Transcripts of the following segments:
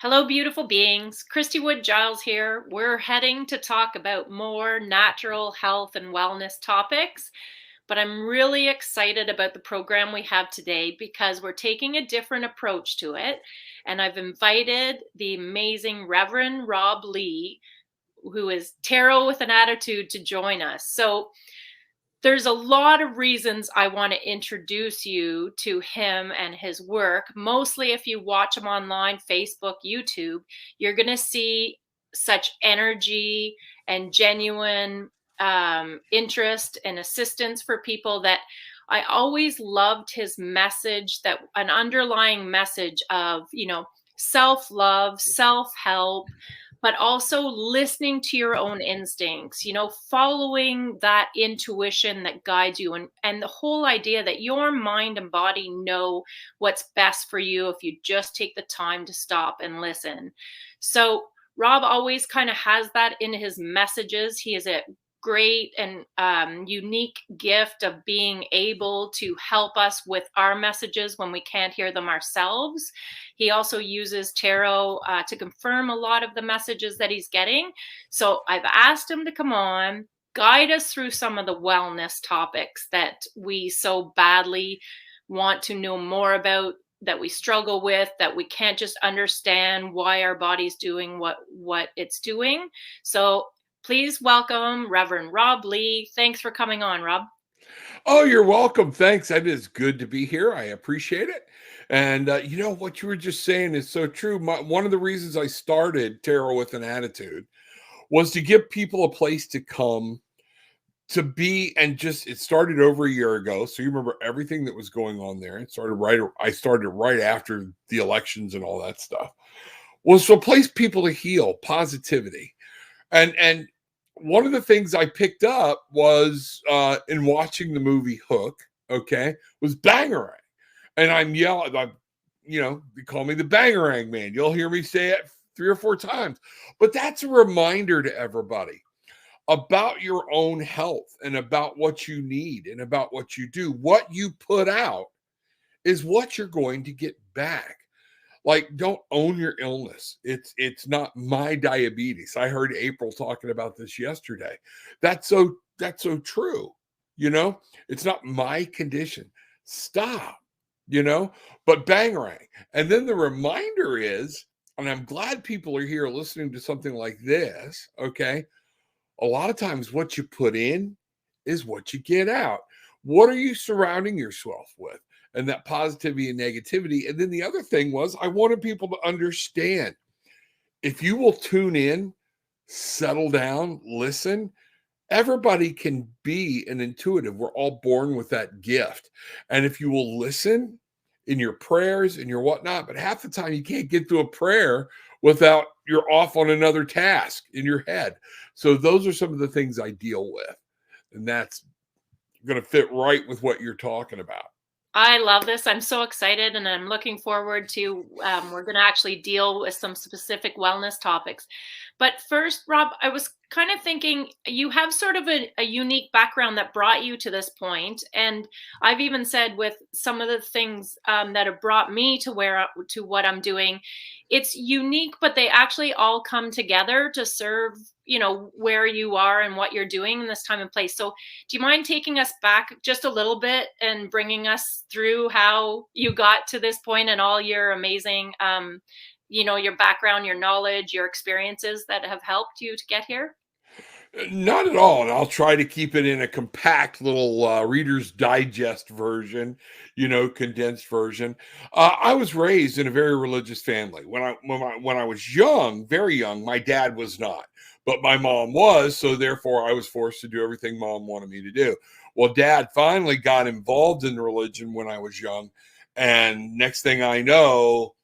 Hello, beautiful beings. Christy Wood Giles here. We're heading to talk about more natural health and wellness topics, but I'm really excited about the program we have today because we're taking a different approach to it. And I've invited the amazing Reverend Rob Lee, who is Tarot with an Attitude, to join us. So there's a lot of reasons I want to introduce you to him and his work. Mostly, if you watch him online, Facebook, YouTube, you're going to see such energy and genuine interest and assistance for people that I always loved his message, that an underlying message of, self love, self help, but also listening to your own instincts, following that intuition that guides you, and the whole idea that your mind and body know what's best for you if you just take the time to stop and listen. So Rob always kind of has that in his messages. He is a great and unique gift of being able to help us with our messages when we can't hear them ourselves. He also uses tarot to confirm a lot of the messages that he's getting. So I've asked him to come on, guide us through some of the wellness topics that we so badly want to know more about, that we struggle with, that we can't just understand why our body's doing what it's doing. So please welcome Reverend Rob Lee. Thanks for coming on, Rob. Oh, you're welcome. Thanks. It is good to be here. I appreciate it. And what you were just saying is so true. One of the reasons I started Tarot with an Attitude was to give people a place to come to be, and just it started over a year ago. So you remember everything that was going on there. I started right after the elections and all that stuff. Was to a place people to heal, positivity. And one of the things I picked up was in watching the movie Hook, was Bangarang. And I'm yelling, they call me the Bangarang man. You'll hear me say it 3 or 4 times. But that's a reminder to everybody about your own health and about what you need and about what you do. What you put out is what you're going to get back. Like, don't own your illness. It's not my diabetes. I heard April talking about this yesterday. That's so true. It's not my condition. Stop. But bangarang. And then the reminder is, and I'm glad people are here listening to something like this, okay? A lot of times what you put in is what you get out. What are you surrounding yourself with? And that positivity and negativity. And then the other thing was, I wanted people to understand, if you will tune in, settle down, listen, everybody can be an intuitive. We're all born with that gift. And if you will listen in your prayers and your whatnot, but half the time you can't get through a prayer without you're off on another task in your head. So those are some of the things I deal with. And that's going to fit right with what you're talking about. I love this. I'm so excited, and I'm looking forward to, we're going to actually deal with some specific wellness topics. But first, Rob, I was kind of thinking, you have sort of a unique background that brought you to this point. And I've even said, with some of the things that have brought me to what I'm doing, it's unique, but they actually all come together to serve, where you are and what you're doing in this time and place. So do you mind taking us back just a little bit and bringing us through how you got to this point and all your amazing, your background, your knowledge, your experiences that have helped you to get here? Not at all. And I'll try to keep it in a compact little Reader's Digest version, condensed version. I was raised in a very religious family. When I was young, very young, my dad was not, but my mom was. So therefore, I was forced to do everything mom wanted me to do. Well, dad finally got involved in religion when I was young. And next thing I know,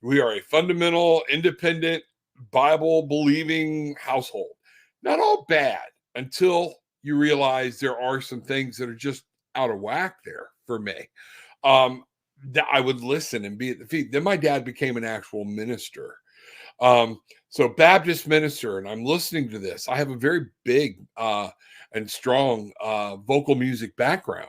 we are a fundamental, independent, Bible believing household. Not all bad until you realize there are some things that are just out of whack there for me. That I would listen and be at the feet. Then my dad became an actual minister. So Baptist minister, and I'm listening to this. I have a very big and strong vocal music background.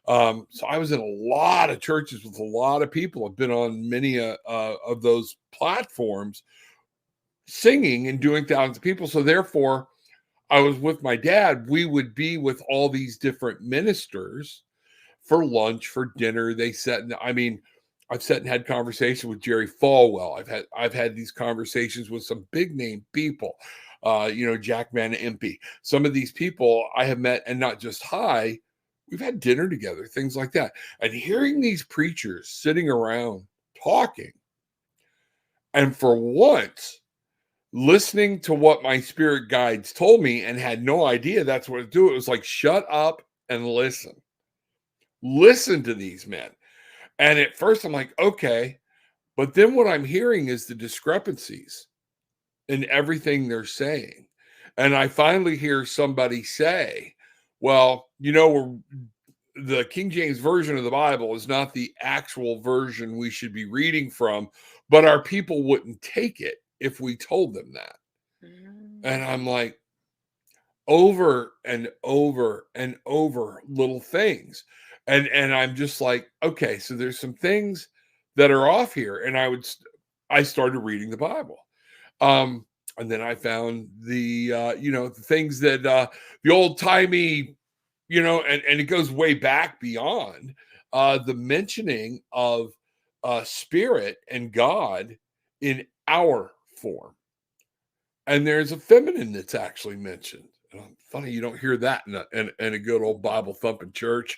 So I was in a lot of churches with a lot of people. I've been on many of those platforms singing and doing thousands of people. So therefore, I was with my dad. We would be with all these different ministers for lunch, for dinner. They sat, I mean, I've sat and had conversations with Jerry Falwell. I've had these conversations with some big name people, Jack Van Impe. Some of these people I have met, and not just hi, we've had dinner together, things like that. And hearing these preachers sitting around talking, and for once listening to what my spirit guides told me and had no idea that's what to do. It was like, shut up and listen. Listen to these men. And at first I'm like, okay. But then what I'm hearing is the discrepancies in everything they're saying. And I finally hear somebody say, well, the King James Version of the Bible is not the actual version we should be reading from, but our people wouldn't take it if we told them that. And I'm like, over and over and over little things. And I'm just like, okay, so there's some things that are off here. And I started reading the Bible. And then I found the things that the old timey, and it goes way back beyond the mentioning of spirit and God in our form. And there's a feminine that's actually mentioned. Funny, you don't hear that in a good old Bible thumping church,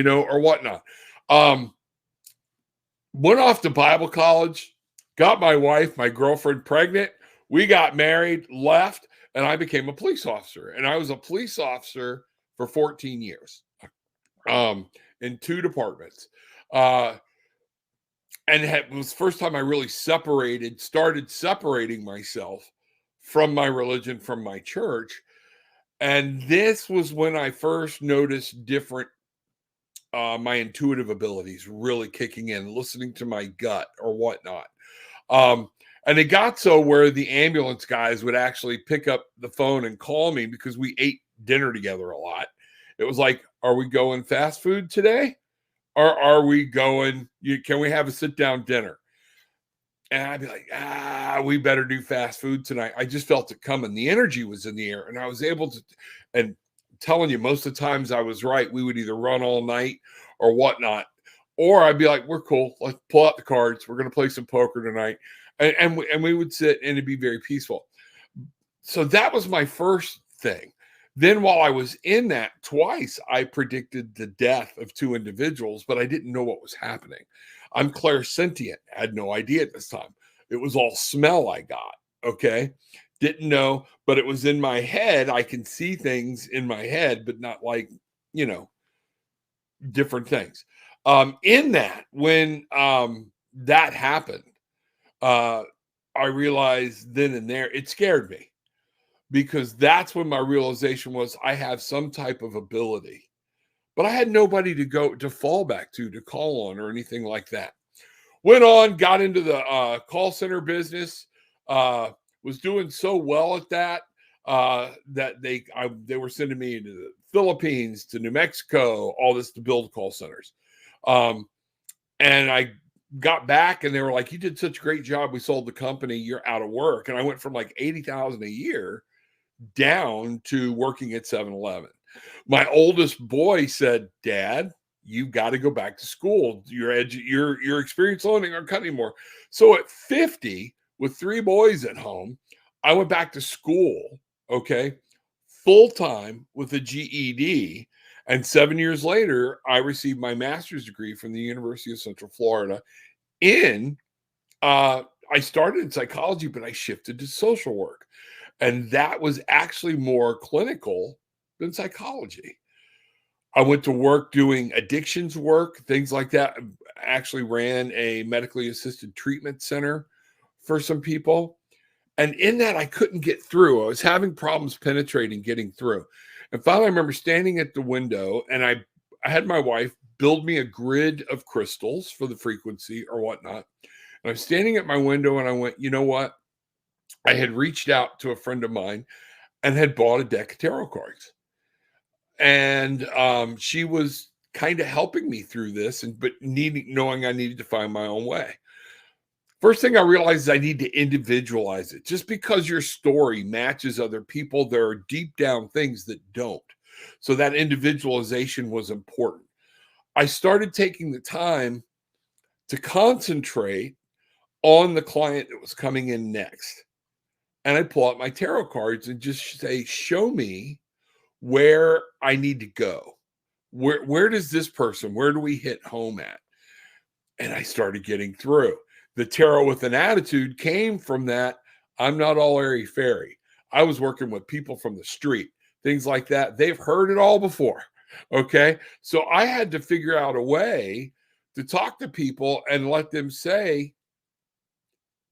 or whatnot. Went off to Bible college, got my wife, my girlfriend pregnant. We got married, left, and I became a police officer. And I was a police officer for 14 years in 2 departments. And it was the first time I really started separating myself from my religion, from my church. And this was when I first noticed my intuitive abilities really kicking in, listening to my gut or whatnot. And it got so where the ambulance guys would actually pick up the phone and call me because we ate dinner together a lot. It was like, are we going fast food today? Or are we going, can we have a sit down dinner? And I'd be like, we better do fast food tonight. I just felt it coming. The energy was in the air, and I was able to, and I'm telling you, most of the times I was right. We would either run all night or whatnot, or I'd be like, we're cool. Let's pull out the cards. We're going to play some poker tonight. And we would sit and it'd be very peaceful. So that was my first thing. Then while I was in that, twice I predicted the death of 2 individuals, but I didn't know what was happening. I'm clairsentient. I had no idea at this time. It was all smell I got. Okay. Didn't know, but it was in my head. I can see things in my head, but not like, different things. In that, when that happened, I realized then and there, it scared me. Because that's when my realization was I have some type of ability, but I had nobody to fall back to call on or anything like that. Went on, got into the call center business, was doing so well at that that they were sending me to the Philippines, to New Mexico, all this to build call centers. And I got back and they were like, you did such a great job. We sold the company. You're out of work. And I went from like 80,000 a year down to working at 7-Eleven. My oldest boy said, Dad, you've got to go back to school. Your experience learning aren't cutting anymore. So at 50, with 3 boys at home, I went back to school, okay, full-time with a GED. And 7 years later, I received my master's degree from the University of Central Florida I started in psychology, but I shifted to social work. And that was actually more clinical than psychology. I went to work doing addictions work, things like that. I actually ran a medically assisted treatment center for some people. And in that, I couldn't get through. I was having problems getting through. And finally, I remember standing at the window and I had my wife build me a grid of crystals for the frequency or whatnot. And I'm standing at my window and I went, you know what? I had reached out to a friend of mine and had bought a deck of tarot cards. And she was kind of helping me through this, but knowing I needed to find my own way. First thing I realized is I need to individualize it. Just because your story matches other people, there are deep down things that don't. So that individualization was important. I started taking the time to concentrate on the client that was coming in next. And I pull out my tarot cards and just say, show me where I need to go. Where does this person, where do we hit home at? And I started getting through. The tarot with an attitude came from that. I'm not all airy fairy. I was working with people from the street, things like that. They've heard it all before. Okay. So I had to figure out a way to talk to people and let them say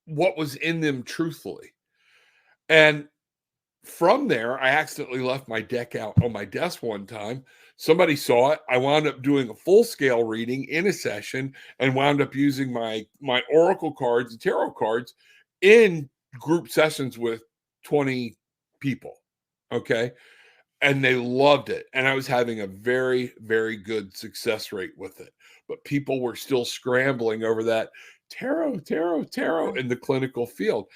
what was in them truthfully. And from there, I accidentally left my deck out on my desk one time. Somebody saw it. I wound up doing a full scale reading in a session and wound up using my oracle cards and tarot cards in group sessions with 20 people. Okay. And they loved it. And I was having a very, very good success rate with it. But people were still scrambling over that tarot in the clinical field.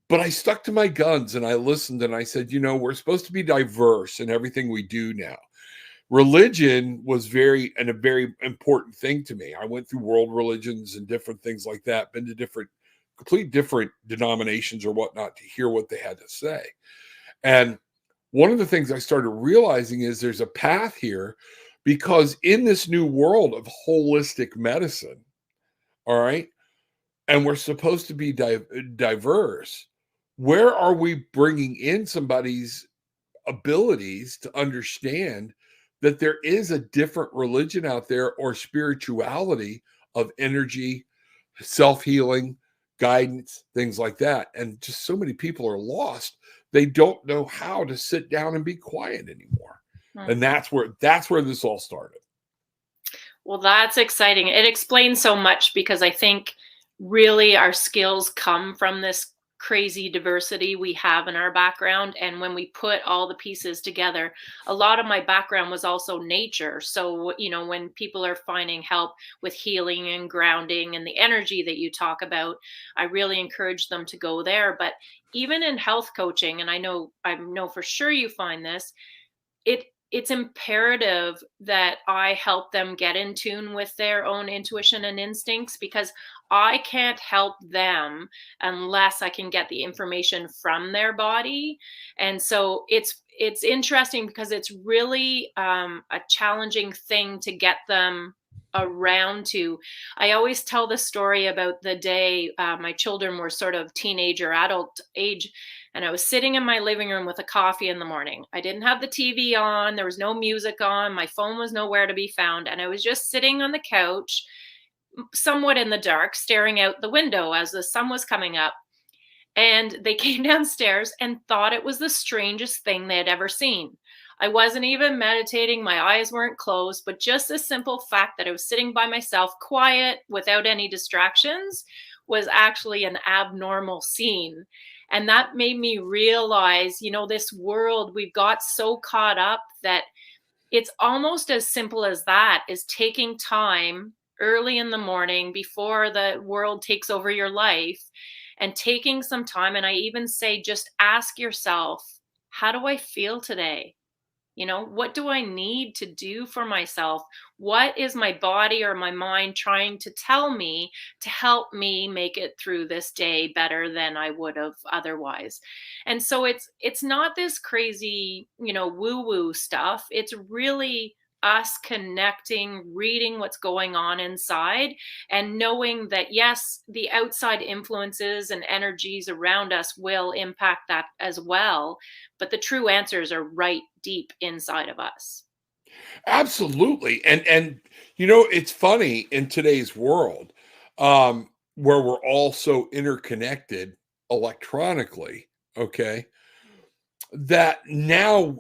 But I stuck to my guns and I listened and I said, we're supposed to be diverse in everything we do now. Religion was a very important thing to me. I went through world religions and different things like that, been to complete different denominations or whatnot to hear what they had to say. And one of the things I started realizing is there's a path here, because in this new world of holistic medicine, all right, and we're supposed to be diverse, where are we bringing in somebody's abilities to understand that there is a different religion out there or spirituality of energy, self-healing, guidance, things like that? And just so many people are lost. They don't know how to sit down and be quiet anymore. Mm-hmm. And that's where this all started. Well, that's exciting. It explains so much, because I think really our skills come from this crazy diversity we have in our background. And when we put all the pieces together, a lot of my background was also nature. So, when people are finding help with healing and grounding and the energy that you talk about, I really encourage them to go there. But even in health coaching, and I know for sure you find this, it's imperative that I help them get in tune with their own intuition and instincts, because I can't help them unless I can get the information from their body. And so it's interesting, because it's really a challenging thing to get them around to. I always tell the story about the day my children were sort of teenager, adult age, and I was sitting in my living room with a coffee in the morning. I didn't have the TV on. There was no music on. My phone was nowhere to be found. And I was just sitting on the couch, somewhat in the dark, staring out the window as the sun was coming up. And they came downstairs and thought it was the strangest thing they had ever seen. I wasn't even meditating. My eyes weren't closed, but just the simple fact that I was sitting by myself, quiet, without any distractions, was actually an abnormal scene. And that made me realize, this world, we've got so caught up that it's almost as simple as that, is taking time early in the morning before the world takes over your life, and taking some time. And I even say, just ask yourself, how do I feel today? What do I need to do for myself? What is my body or my mind trying to tell me to help me make it through this day better than I would have otherwise? And so it's not this crazy, woo-woo stuff. It's really us connecting, reading what's going on inside, and knowing that, yes, the outside influences and energies around us will impact that as well. But the true answers are right deep inside of us. Absolutely. And it's funny in today's world, where we're all so interconnected electronically, okay, that now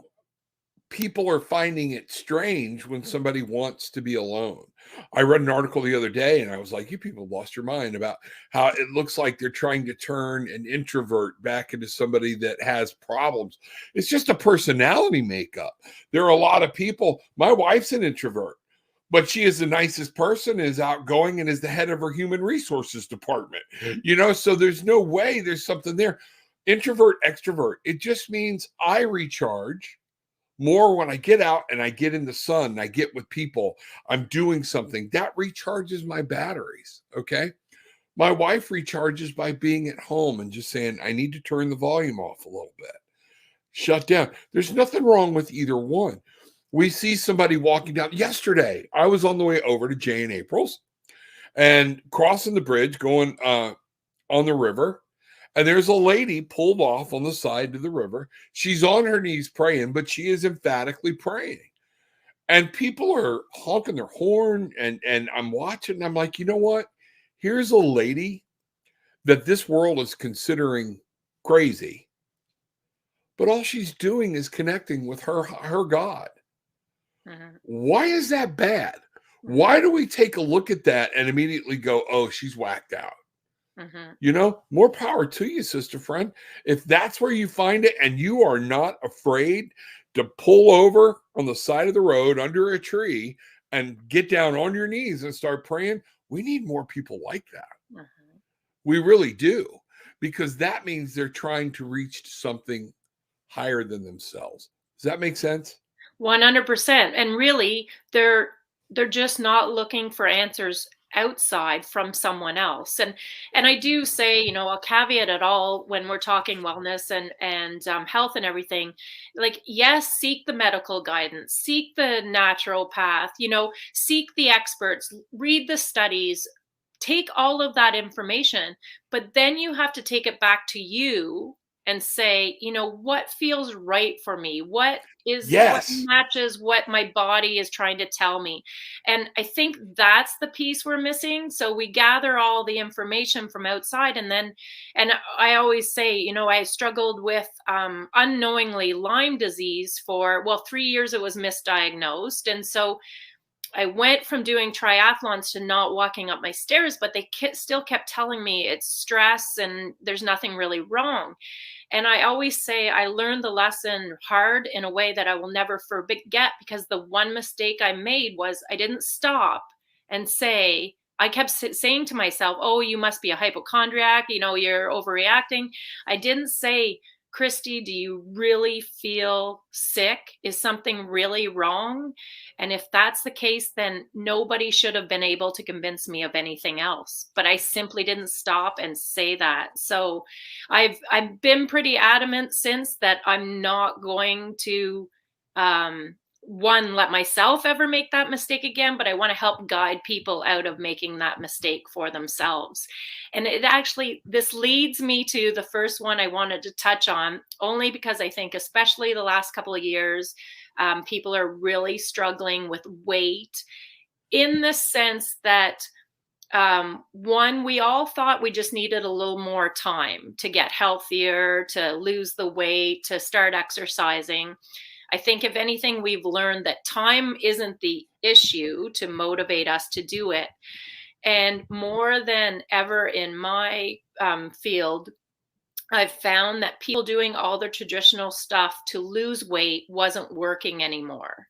people are finding it strange when somebody wants to be alone. I read an article the other day and I was like, you people lost your mind about how it looks like they're trying to turn an introvert back into somebody that has problems. It's just a personality makeup. There are a lot of people. My wife's an introvert, but she is the nicest person, is outgoing, and is the head of her human resources department. So there's no way there's something there. Introvert, extrovert. It just means I recharge more when I get out and I get in the sun and I get with people. I'm doing something that recharges my batteries. Okay. My wife recharges by being at home and just saying, I need to turn the volume off a little bit, shut down. There's nothing wrong with either one. We see somebody walking down. Yesterday, I was on the way over to Jay and April's and crossing the bridge going on the river. And there's a lady pulled off on the side of the river. She's on her knees praying, but she is emphatically praying. And people are honking their horn, and I'm watching, and I'm like, you know what? Here's a lady that this world is considering crazy, but all she's doing is connecting with her God. Mm-hmm. Why is that bad? Why do we take a look at that and immediately go, oh, she's whacked out? Mm-hmm. More power to you, sister friend. If that's where you find it and you are not afraid to pull over on the side of the road under a tree and get down on your knees and start praying, we need more people like that. Mm-hmm. We really do, because that means they're trying to reach something higher than themselves. Does that make sense? 100%. And really, they're just not looking for answers outside from someone else. And I do say, I'll caveat it all when we're talking wellness and health and everything. Like, yes, seek the medical guidance, seek the natural path, seek the experts, read the studies, take all of that information, but then you have to take it back to you and say, what feels right for me? What matches what my body is trying to tell me? And I think that's the piece we're missing. So we gather all the information from outside, and I always say, I struggled with unknowingly Lyme disease for, 3 years. It was misdiagnosed. And so I went from doing triathlons to not walking up my stairs, but they still kept telling me it's stress and there's nothing really wrong. And I always say I learned the lesson hard in a way that I will never forget, because the one mistake I made was I didn't stop and say, I kept saying to myself, oh, you must be a hypochondriac, you're overreacting. I didn't say, Kristy, do you really feel sick? Is something really wrong? And if that's the case, then nobody should have been able to convince me of anything else. But I simply didn't stop and say that. So I've been pretty adamant since that I'm not going to let myself ever make that mistake again, but I want to help guide people out of making that mistake for themselves. And this leads me to the first one I wanted to touch on, only because I think especially the last couple of years, people are really struggling with weight, in the sense that one, we all thought we just needed a little more time to get healthier, to lose the weight, to start exercising. I think if anything, we've learned that time isn't the issue to motivate us to do it. And more than ever in my field, I've found that people doing all the traditional stuff to lose weight wasn't working anymore.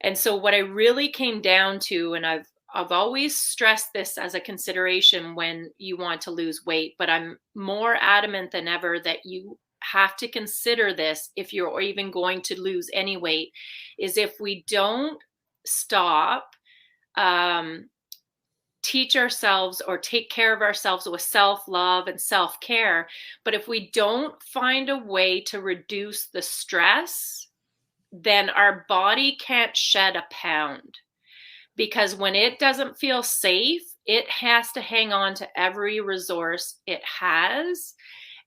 And so what I really came down to, and I've always stressed this as a consideration when you want to lose weight, but I'm more adamant than ever that you have to consider this if you're even going to lose any weight, is if we don't stop, teach ourselves or take care of ourselves with self-love and self-care, but if we don't find a way to reduce the stress, then our body can't shed a pound. Because when it doesn't feel safe, it has to hang on to every resource it has.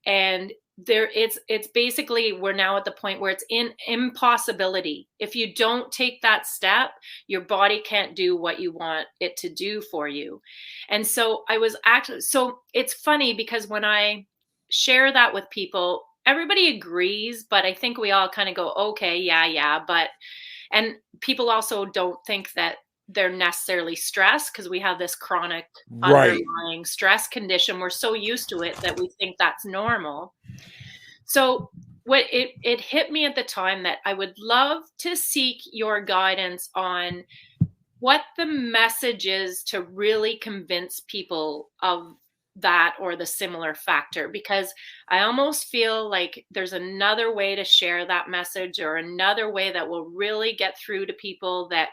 And it's basically, we're now at the point where it's in impossibility. If you don't take that step, your body can't do what you want it to do for you. And so so it's funny, because when I share that with people, everybody agrees, but I think we all kind of go, okay, yeah, but, and people also don't think that they're necessarily stressed because we have this chronic Right. underlying stress condition. We're so used to it that we think that's normal. So what it hit me at the time that I would love to seek your guidance on what the message is to really convince people of that or the similar factor, because I almost feel like there's another way to share that message or another way that will really get through to people, that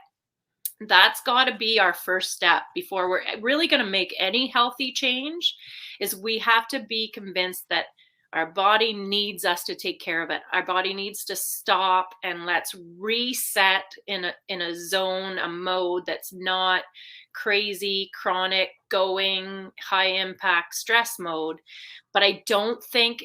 that's got to be our first step before we're really going to make any healthy change. Is we have to be convinced that our body needs us to take care of it. Our body needs to stop and let's reset in a zone, a mode that's not crazy chronic going high impact stress mode. But I don't think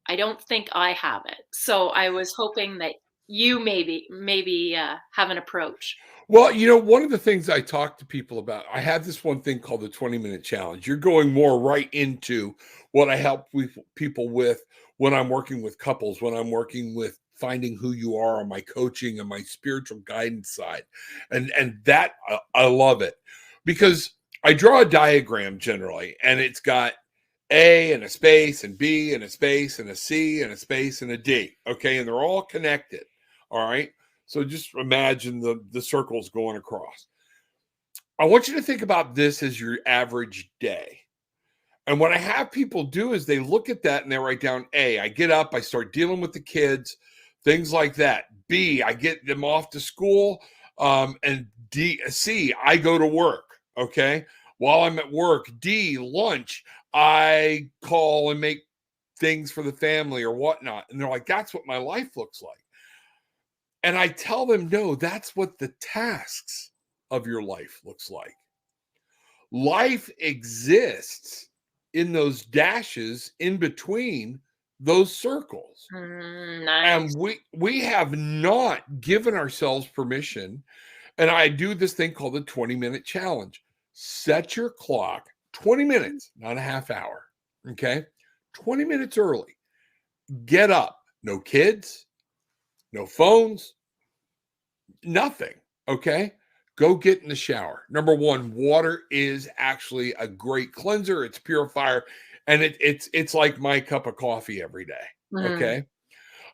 I have it. So I was hoping that you maybe have an approach. Well, one of the things I talk to people about, I have this one thing called the 20-minute challenge. You're going more right into what I help people with when I'm working with couples, when I'm working with finding who you are on my coaching and my spiritual guidance side. And that I love it, because I draw a diagram generally, and it's got A and a space and B and a space and a C and a space and a D. Okay. And they're all connected. All right. So just imagine the circles going across. I want you to think about this as your average day. And what I have people do is they look at that and they write down A, I get up, I start dealing with the kids, things like that. B, I get them off to school. And C, I go to work. Okay. While I'm at work, D, lunch, I call and make things for the family or whatnot. And they're like, that's what my life looks like. And I tell them, no, that's what the tasks of your life looks like. Life exists in those dashes in between those circles. Nice. And we have not given ourselves permission. And I do this thing called the 20-minute challenge. Set your clock 20 minutes, not a half hour. Okay. 20 minutes early. Get up. No kids, no phones, nothing. Okay. Go get in the shower. Number one, water is actually a great cleanser. It's purifier. And it's like my cup of coffee every day. Okay.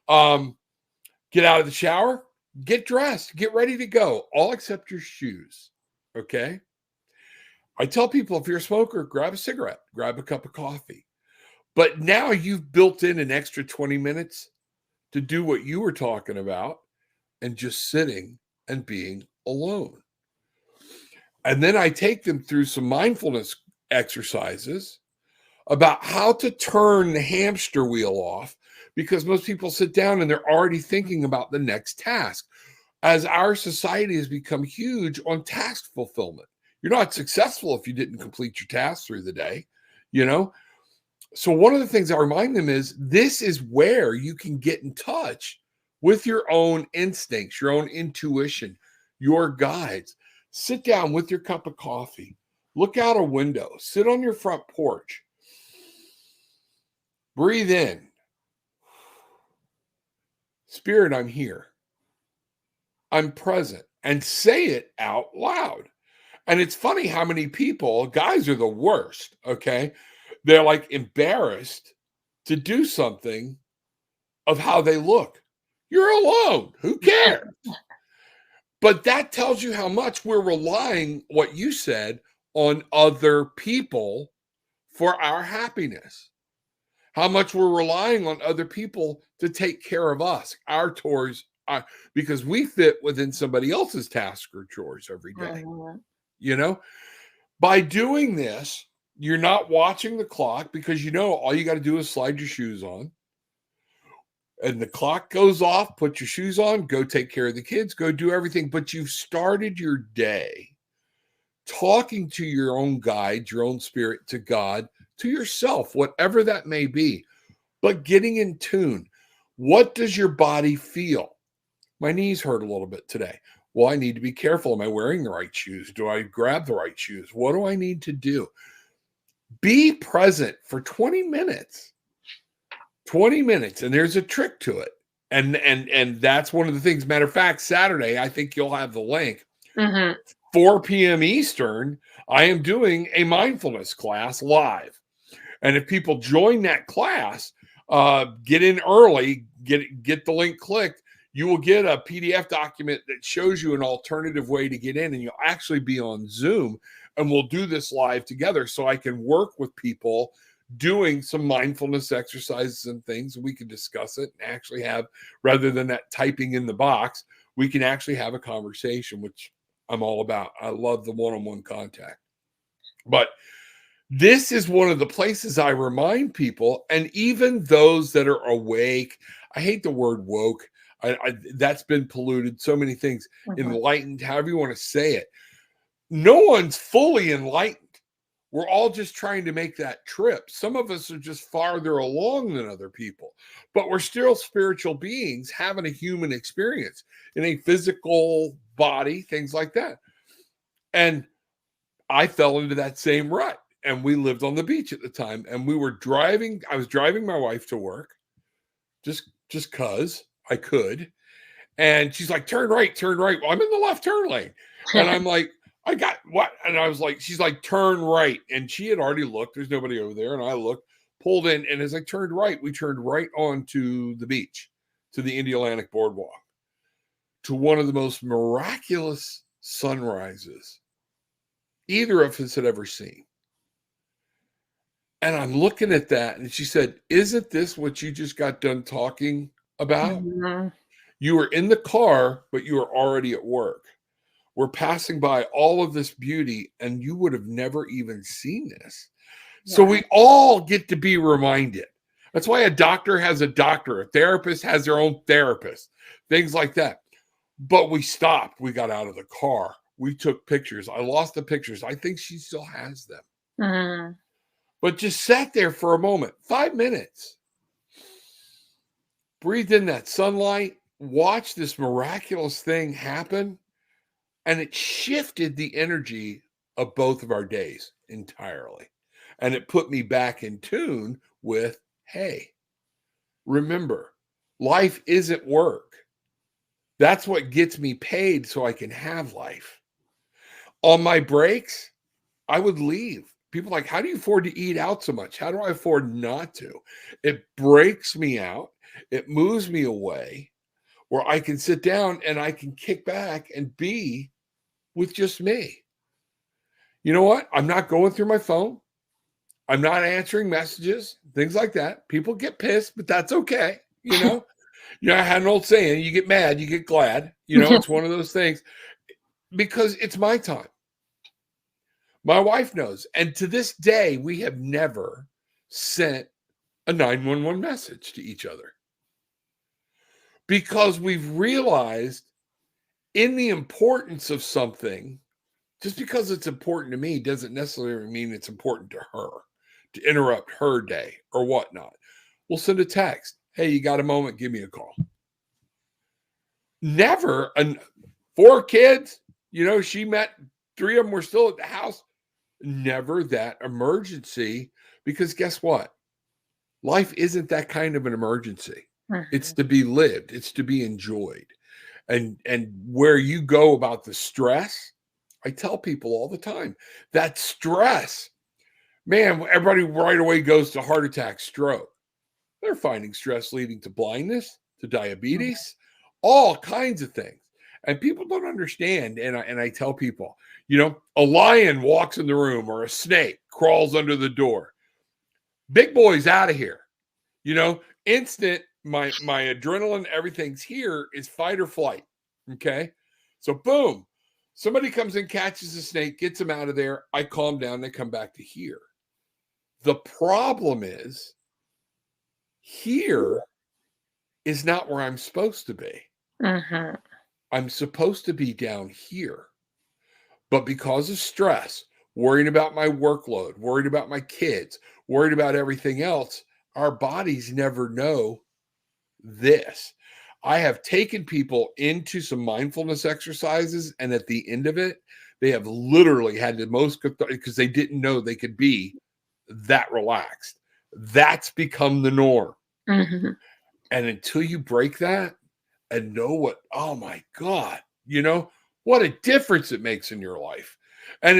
Get out of the shower, get dressed, get ready to go, all except your shoes. Okay. I tell people, if you're a smoker, grab a cigarette, grab a cup of coffee. But now you've built in an extra 20 minutes to do what you were talking about, and just sitting and being alone. And then I take them through some mindfulness exercises about how to turn the hamster wheel off, because most people sit down and they're already thinking about the next task. As our society has become huge on task fulfillment, you're not successful if you didn't complete your tasks through the day, you know? So one of the things I remind them is this is where you can get in touch with your own instincts, your own intuition, your guides. Sit down with your cup of coffee, look out a window, sit on your front porch, breathe in. Spirit, I'm here. I'm present. And say it out loud. And it's funny how many people, guys are the worst, okay? They're like embarrassed to do something of how they look. You're alone. Who cares? But that tells you how much we're relying, what you said, on other people for our happiness. How much we're relying on other people to take care of us, our chores, because we fit within somebody else's tasks or chores every day. You know, by doing this, you're not watching the clock, because all you got to do is slide your shoes on. And the clock goes off, put your shoes on, go take care of the kids, go do everything. But you've started your day talking to your own guide, your own spirit, to God, to yourself, whatever that may be, but getting in tune. What does your body feel? My knees hurt a little bit today. Well, I need to be careful. Am I wearing the right shoes? Do I grab the right shoes? What do I need to do? Be present for 20 minutes. 20 minutes, and there's a trick to it. And that's one of the things. Matter of fact, Saturday, I think you'll have the link. 4 p.m. Eastern, I am doing a mindfulness class live. And if people join that class, get in early, get the link clicked, you will get a PDF document that shows you an alternative way to get in, and you'll actually be on Zoom, and we'll do this live together so I can work with people doing some mindfulness exercises and things. We can discuss it and actually have, rather than that typing in the box, we can actually have a conversation, which I'm all about. I love the one-on-one contact. But this is one of the places I remind people, and even those that are awake, I hate the word woke. That's been polluted. So many things. Enlightened, however you want to say it. No one's fully enlightened. We're all just trying to make that trip. Some of us are just farther along than other people, but we're still spiritual beings having a human experience in a physical body, things like that. And I fell into that same rut. And we lived on the beach at the time, and we were driving. I was driving my wife to work just because I could. And she's like, turn right, turn right. Well, I'm in the left turn lane. And I'm like, I got what? And I was like, she's like, turn right. And she had already looked. There's nobody over there. And I looked, pulled in. And as I turned right, we turned right onto the beach, to the Indian Boardwalk, to one of the most miraculous sunrises either of us had ever seen. And I'm looking at that, and she said, isn't this what you just got done talking about? You were in the car, but you were already at work. We're passing by all of this beauty, and you would have never even seen this. Yeah. So we all get to be reminded. That's why a doctor has a doctor. A therapist has their own therapist. Things like that. But we stopped. We got out of the car. We took pictures. I lost the pictures. I think she still has them. But just sat there for a moment, 5 minutes, breathed in that sunlight, watched this miraculous thing happen, and it shifted the energy of both of our days entirely. And it put me back in tune with, hey, remember, life isn't work. That's what gets me paid so I can have life. On my breaks, I would leave. People are like, how do you afford to eat out so much? How do I afford not to? It breaks me out. It moves me away where I can sit down and I can kick back and be with just me. You know what? I'm not going through my phone. I'm not answering messages, things like that. People get pissed, but that's okay. You know, I had an old saying, you get mad, you get glad. You know, it's one of those things because it's my time. My wife knows. And to this day, we have never sent a 911 message to each other because we've realized in the importance of something, just because it's important to me doesn't necessarily mean it's important to her to interrupt her day or whatnot. We'll send a text. Hey, you got a moment? Give me a call. Never. 4 kids, you know, she met 3 of them were still at the house. Never that emergency, because guess what? Life isn't that kind of an emergency. It's to be lived. It's to be enjoyed. And where you go about the stress, I tell people all the time, that stress, man, everybody right away goes to heart attack, stroke. They're finding stress leading to blindness, to diabetes, all kinds of things. And people don't understand. And I tell people, you know, a lion walks in the room or a snake crawls under the door. Big boy's out of here. You know, instant, my adrenaline, everything's here is fight or flight. Okay. So boom, somebody comes in, catches a snake, gets him out of there. I calm down. They come back to here. The problem is here is not where I'm supposed to be. I'm supposed to be down here. But because of stress, worrying about my workload, worried about my kids, worried about everything else, our bodies never know this. I have taken people into some mindfulness exercises, and at the end of it, they have literally had the most, because they didn't know they could be that relaxed. That's become the norm. Mhm. And until you break that and know what, oh my God, what a difference it makes in your life. And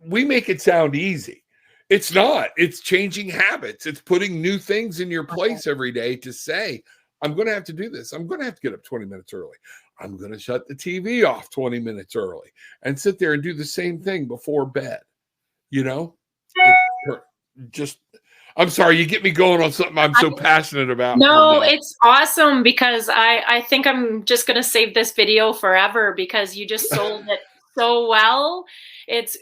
we make it sound easy. It's not. It's changing habits. It's putting new things in your place every day to say, I'm going to have to do this. I'm going to have to get up 20 minutes early. I'm going to shut the TV off 20 minutes early and sit there and do the same thing before bed. It just, I'm sorry, you get me going on something I'm so passionate about. No, it's awesome because I think I'm just going to save this video forever because you just sold it so well. It's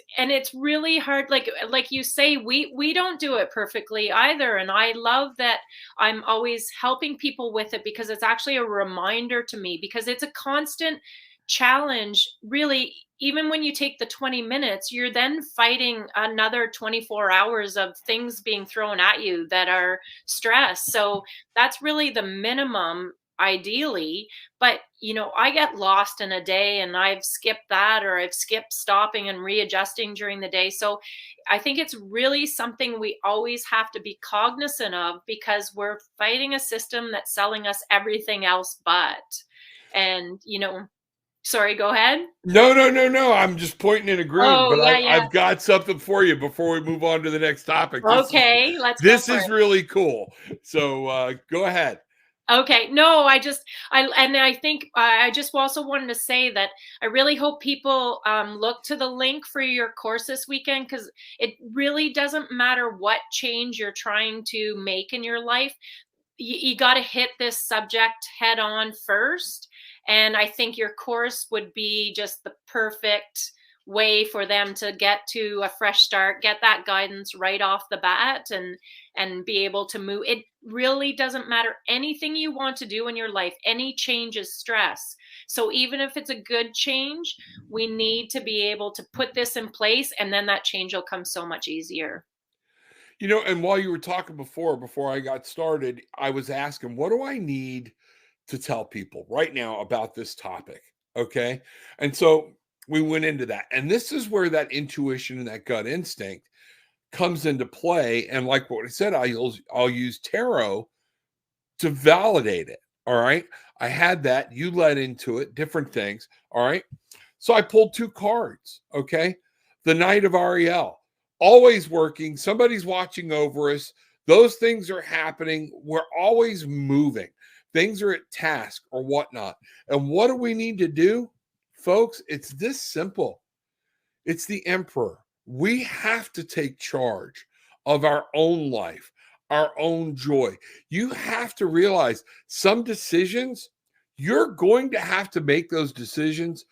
really hard, like you say, we don't do it perfectly either, and I love that I'm always helping people with it because it's actually a reminder to me, because it's a constant challenge, really. Even when you take the 20 minutes, you're then fighting another 24 hours of things being thrown at you that are stress. So that's really the minimum, ideally. But I get lost in a day and I've skipped that, or I've skipped stopping and readjusting during the day. So I think it's really something we always have to be cognizant of, because we're fighting a system that's selling us everything else but. And sorry, go ahead. No. I'm just pointing and agreeing, Oh, but yeah, yeah. I've got something for you before we move on to the next topic. Okay, let's go This for is it. really cool. So go ahead. Okay. No, I think I just also wanted to say that I really hope people look to the link for your course this weekend, because it really doesn't matter what change you're trying to make in your life. You got to hit this subject head on first. And I think your course would be just the perfect way for them to get to a fresh start, get that guidance right off the bat, and be able to move. It really doesn't matter anything you want to do in your life. Any change is stress. So even if it's a good change, we need to be able to put this in place, and then that change will come so much easier. And while you were talking before I got started, I was asking, what do I need to tell people right now about this topic? Okay. And so we went into that. And this is where that intuition and that gut instinct comes into play. And like what I said, I'll use tarot to validate it. All right. I had that. You led into it, different things. All right. So I pulled two cards. Okay. The Knight of Ariel, always working. Somebody's watching over us. Those things are happening. We're always moving. Things are at task or whatnot. And what do we need to do, folks? It's this simple. It's the Emperor. We have to take charge of our own life, our own joy. You have to realize some decisions, you're going to have to make those decisions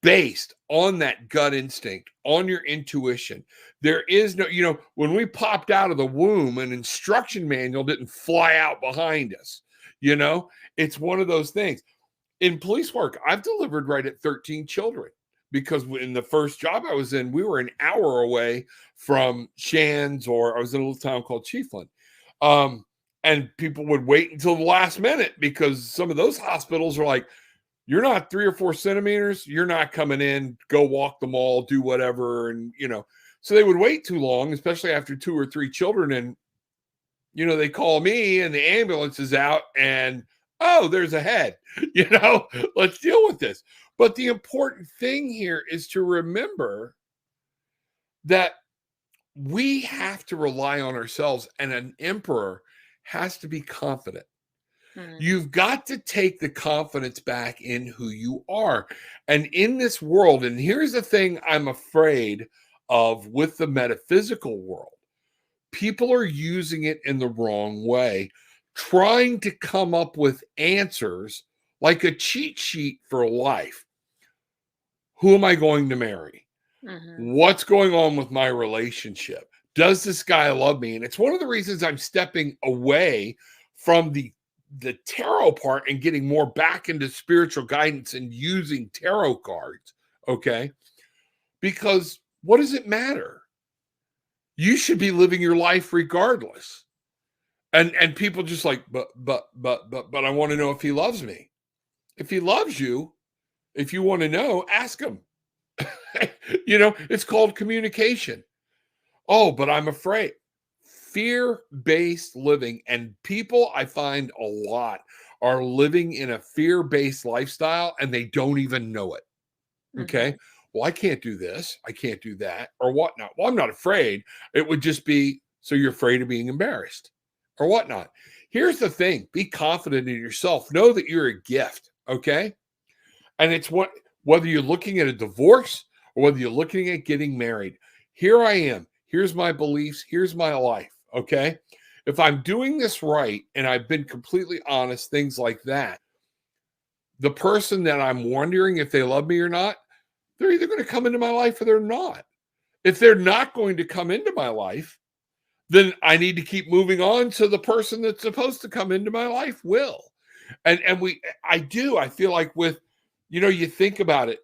based on that gut instinct, on your intuition. There is no, when we popped out of the womb, an instruction manual didn't fly out behind us. It's one of those things. In police work, I've delivered right at 13 children, because in the first job I was in, we were an hour away from Shands, or I was in a little town called Chiefland. And people would wait until the last minute, because some of those hospitals are like, you're not 3 or 4 centimeters, you're not coming in, go walk the mall, do whatever. And, so they would wait too long, especially after 2 or 3 children. And, they call me and the ambulance is out and, oh, there's a head, let's deal with this. But the important thing here is to remember that we have to rely on ourselves, and an emperor has to be confident. You've got to take the confidence back in who you are. And in this world, and here's the thing I'm afraid of with the metaphysical world, people are using it in the wrong way, trying to come up with answers like a cheat sheet for life. Who am I going to marry? What's going on with my relationship? Does this guy love me? And it's one of the reasons I'm stepping away from the tarot part and getting more back into spiritual guidance and using tarot cards. Okay. Because what does it matter? You should be living your life regardless. And people just like, but I want to know if he loves me. If he loves you, if you want to know, ask him. It's called communication. Oh, but I'm afraid. fear-based living, and people, I find a lot, are living in a fear-based lifestyle and they don't even know it. Okay. Mhm. Well, I can't do this. I can't do that or whatnot. Well, I'm not afraid. It would just be, so you're afraid of being embarrassed or whatnot. Here's the thing: be confident in yourself. Know that you're a gift. Okay. And it's whether you're looking at a divorce or whether you're looking at getting married. Here I am. Here's my beliefs. Here's my life. Okay. If I'm doing this right and I've been completely honest, things like that, the person that I'm wondering if they love me or not, they're either going to come into my life or they're not. If they're not going to come into my life, then I need to keep moving on so the person that's supposed to come into my life will. And I feel like with, you think about it,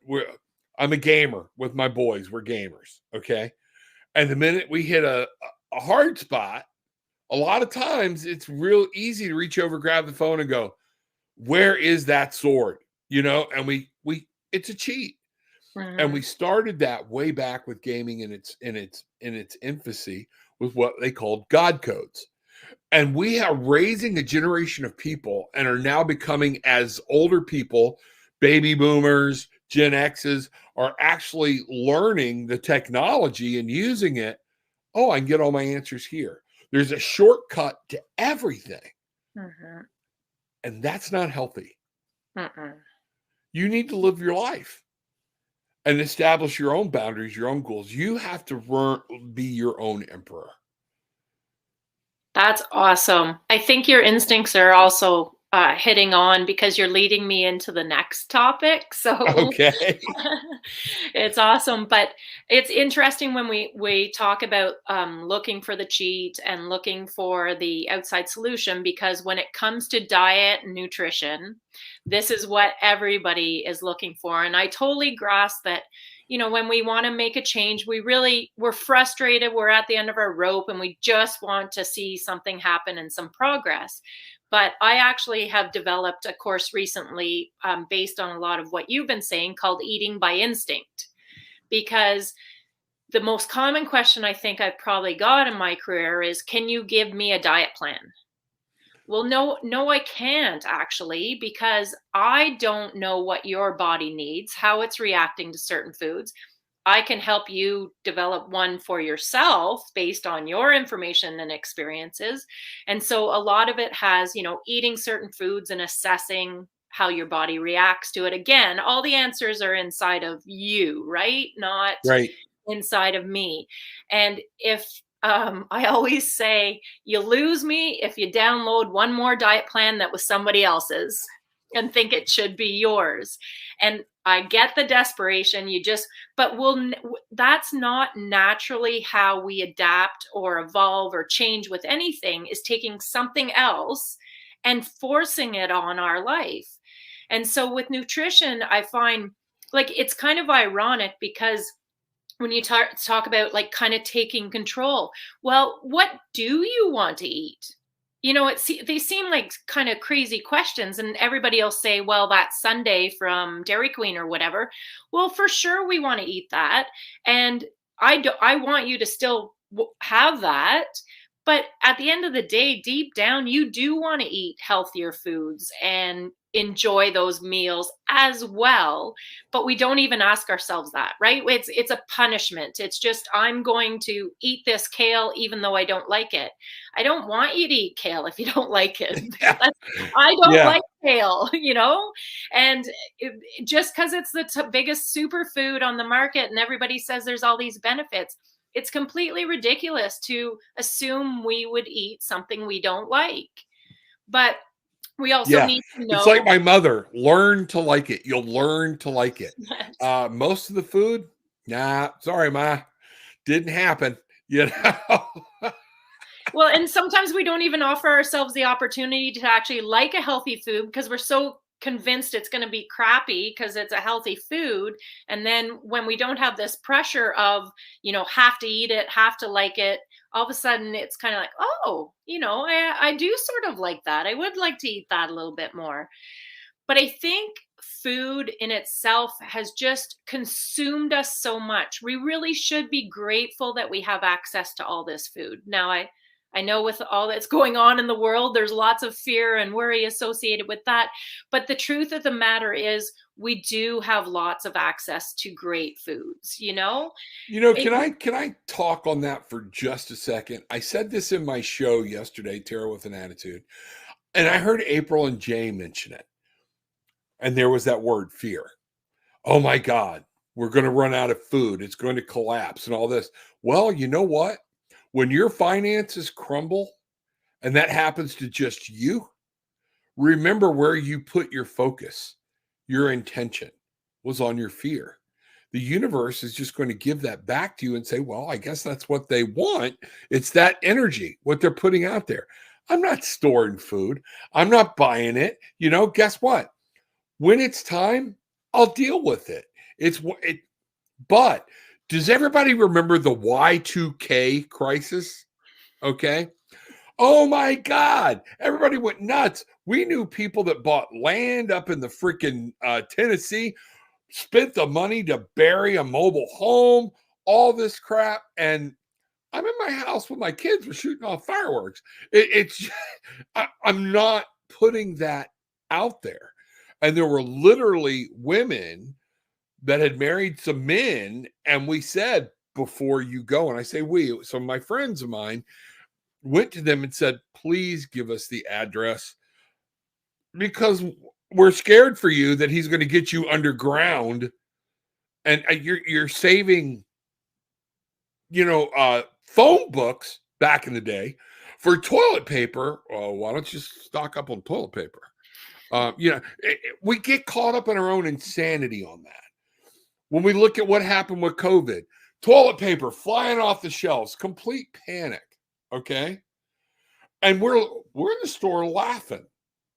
I'm a gamer with my boys. We're gamers. Okay. And the minute we hit a hard spot, a lot of times it's real easy to reach over, grab the phone and go, where is that sword? And it's a cheat. And we Mhm. started that way back with gaming in its infancy with what they called God codes. And we are raising a generation of people and are now becoming, as older people, baby boomers, Gen X's, are actually learning the technology and using it. Oh, I can get all my answers here. There's a shortcut to everything. Mhm. And that's not healthy. Mhm. You need to live your life and establish your own boundaries, your own goals. You have to be your own emperor. That's awesome. I think your instincts are also hitting on because you're leading me into the next topic. So Okay. it's awesome. But it's interesting when we talk about looking for the cheat and looking for the outside solution, because when it comes to diet and nutrition, this is what everybody is looking for. And I totally grasp that. When we want to make a change, we're frustrated, we're at the end of our rope, and we just want to see something happen and some progress. But I actually have developed a course recently, based on a lot of what you've been saying, called Eating by Instinct. Because the most common question I think I've probably got in my career is, can you give me a diet plan? Well, no, no, I can't actually, because I don't know what your body needs, how it's reacting to certain foods. I can help you develop one for yourself based on your information and experiences. And so a lot of it has, eating certain foods and assessing how your body reacts to it. Again, all the answers are inside of you, right? Not Right. inside of me. And if I always say, you lose me if you download one more diet plan that was somebody else's and think it should be yours. And I get the desperation. But that's not naturally how we adapt or evolve or change with anything, is taking something else and forcing it on our life. And so with nutrition, I find like it's kind of ironic, because when you talk about like kind of taking control, well, what do you want to eat? They seem like kind of crazy questions, and everybody will say, well, that sundae from Dairy Queen or whatever. Well, for sure we want to eat that, and I want you to still have that. But at the end of the day, deep down, you do want to eat healthier foods and enjoy those meals as well. But we don't even ask ourselves that, right? It's a punishment. It's just, I'm going to eat this kale even though I don't like it. I don't want you to eat kale if you don't like it. Yeah. I don't Yeah. like kale, and just because it's the biggest superfood on the market and everybody says there's all these benefits, it's completely ridiculous to assume we would eat something we don't like. But we also Yeah. need to It's like know my mother, learn to like it. You'll learn to like it. that. Most of the food, nah, sorry, ma, didn't happen. You know? Well, and sometimes we don't even offer ourselves the opportunity to actually like a healthy food because we're so convinced it's going to be crappy because it's a healthy food. And then when we don't have this pressure of, have to eat it, have to like it, all of a sudden it's kind of like, oh, I do sort of like that. I would like to eat that a little bit more. But I think food in itself has just consumed us so much. We really should be grateful that we have access to all this food. Now, I I know with all that's going on in the world, there's lots of fear and worry associated with that. But the truth of the matter is, we do have lots of access to great foods, you know? It, Can I talk on that for just a second? I said this in my show yesterday, Tara with an Attitude, and I heard April and Jay mention it. And there was that word fear. Oh my God, we're going to run out of food. It's going to collapse and all this. Well, you know what? When your finances crumble and that happens to just you, remember where you put your focus. Your intention was on your fear. The universe is just going to give that back to you and say, well, I guess that's what they want. It's that energy, what they're putting out there. I'm not storing food. I'm not buying it. Guess what? When it's time, I'll deal with it. But does everybody remember the Y2K crisis? Okay. Oh my God. Everybody went nuts. We knew people that bought land up in the freaking Tennessee, spent the money to bury a mobile home, all this crap. And I'm in my house with my kids. We're shooting off fireworks. I'm not putting that out there. And there were literally women that had married some men. And we said, before you go, and I say some of my friends of mine went to them and said, please give us the address because we're scared for you that he's going to get you underground and you're saving, phone books back in the day for toilet paper. Oh, why don't you stock up on toilet paper? We get caught up in our own insanity on that. When we look at what happened with COVID, toilet paper flying off the shelves, complete panic. Okay. And we're in the store laughing,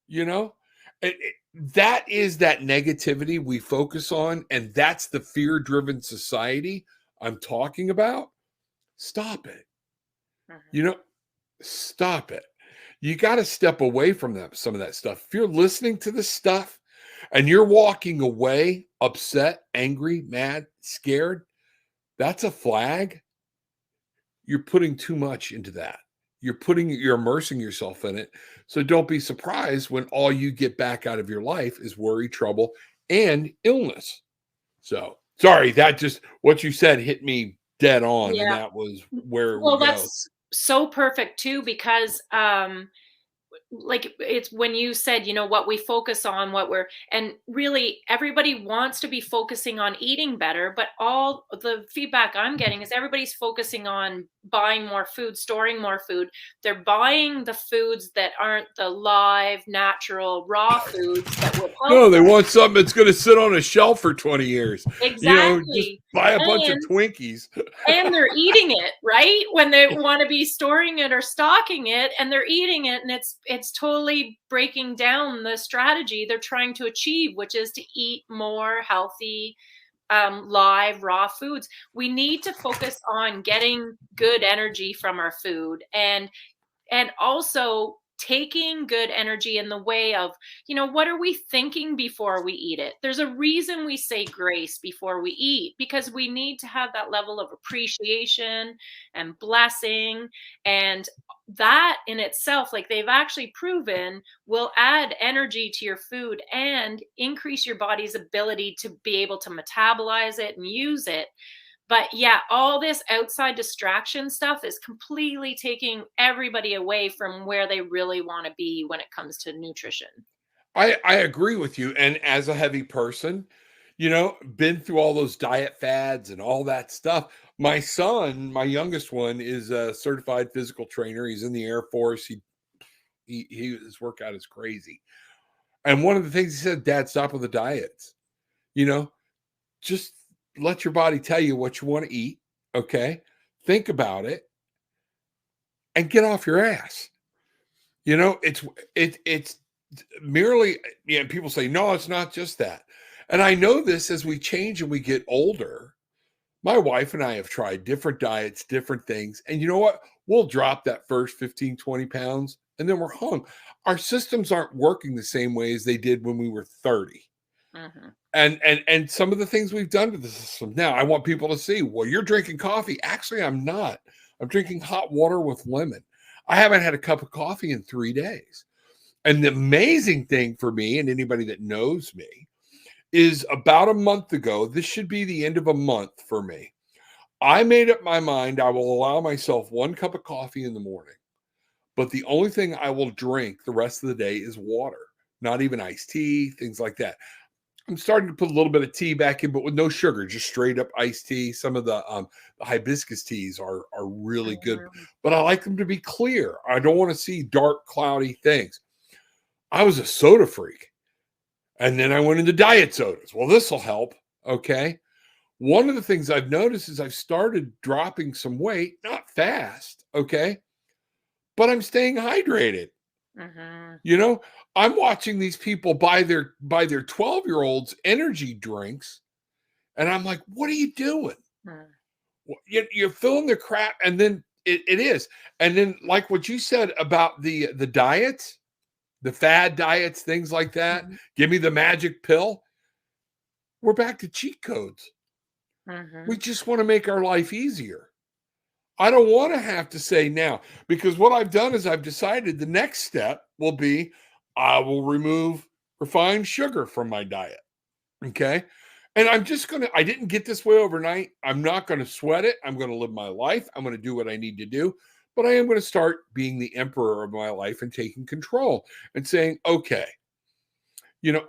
that is that negativity we focus on. And that's the fear-driven society I'm talking about. Stop it. Stop it. You got to step away from some of that stuff. If you're listening to this stuff and you're walking away upset, angry, mad, scared, that's a flag. You're putting too much into that. You're immersing yourself in it. So don't be surprised when all you get back out of your life is worry, trouble, and illness. So sorry, that just what you said hit me dead on. Yeah. And that was where we go. That's so perfect too, because like it's when you said, what we focus on, and really everybody wants to be focusing on eating better, but all the feedback I'm getting is everybody's focusing on buying more food, storing more food. They're buying the foods that aren't the live, natural, raw foods that will help. No, they want something that's going to sit on a shelf for 20 years. Exactly. Just buy a bunch of Twinkies. And they're eating it, right? When they want to be storing it or stocking it, and they're eating it, and it's totally breaking down the strategy they're trying to achieve, which is to eat more healthy, live, raw foods. We need to focus on getting good energy from our food, and also taking good energy in the way of, what are we thinking before we eat it? There's a reason we say grace before we eat, because we need to have that level of appreciation and blessing. And that in itself, like they've actually proven, will add energy to your food and increase your body's ability to be able to metabolize it and use it. But yeah, all this outside distraction stuff is completely taking everybody away from where they really want to be when it comes to nutrition. I agree with you. And as a heavy person, been through all those diet fads and all that stuff. My son, my youngest one, is a certified physical trainer. He's in the Air Force. His workout is crazy. And one of the things he said, Dad, stop with the diets. Just let your body tell you what you want to eat. Okay. Think about it and get off your ass. It's merely, people say, no, it's not just that. And I know this as we change and we get older. My wife and I have tried different diets, different things. And you know what? We'll drop that first 15, 20 pounds and then we're hung. Our systems aren't working the same way as they did when we were 30. Mm-hmm. And some of the things we've done to the system. Now, I want people to see, well, you're drinking coffee. Actually, I'm not. I'm drinking hot water with lemon. I haven't had a cup of coffee in 3 days. And the amazing thing for me, and anybody that knows me, is about a month ago, this should be the end of a month for me. I made up my mind I will allow myself 1 cup of coffee in the morning, but the only thing I will drink the rest of the day is water, not even iced tea, things like that. I'm starting to put a little bit of tea back in, but with no sugar, just straight up iced tea. Some of the hibiscus teas are really good, but I like them to be clear. I don't want to see dark, cloudy things. I was a soda freak, and then I went into diet sodas. Well, this will help. Okay. One of the things I've noticed is I've started dropping some weight, not fast. Okay. But I'm staying hydrated. You know, I'm watching these people buy their 12-year-olds energy drinks, and I'm like, what are you doing? You're filling their crap, and then it is. And then, like what you said about the diets, the fad diets, things like that. Give me the magic pill. We're back to cheat codes. We just want to make our life easier. I don't want to have to say now, because what I've done is I've decided the next step will be I will remove refined sugar from my diet. Okay. And I'm just going to, I didn't get this way overnight. I'm not going to sweat it. I'm going to live my life. I'm going to do what I need to do. But I am going to start being the emperor of my life and taking control and saying, okay,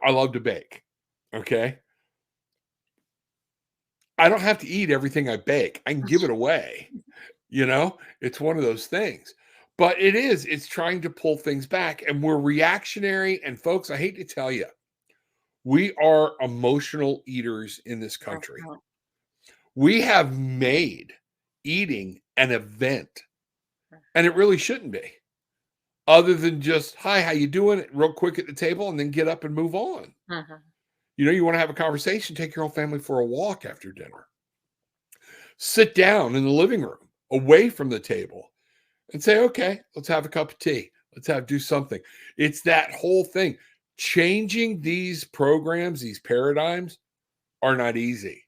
I love to bake. Okay. I don't have to eat everything I bake. I can give it away. It's one of those things. But it's trying to pull things back, and we're reactionary. And folks, I hate to tell you, we are emotional eaters in this country. We have made eating an event, and it really shouldn't be, other than just, hi, how you doing? Real quick at the table, and then get up and move on. You want to have a conversation, take your whole family for a walk after dinner. Sit down in the living room, away from the table, and say, okay, let's have a cup of tea. Let's do something. It's that whole thing. Changing these programs, these paradigms are not easy.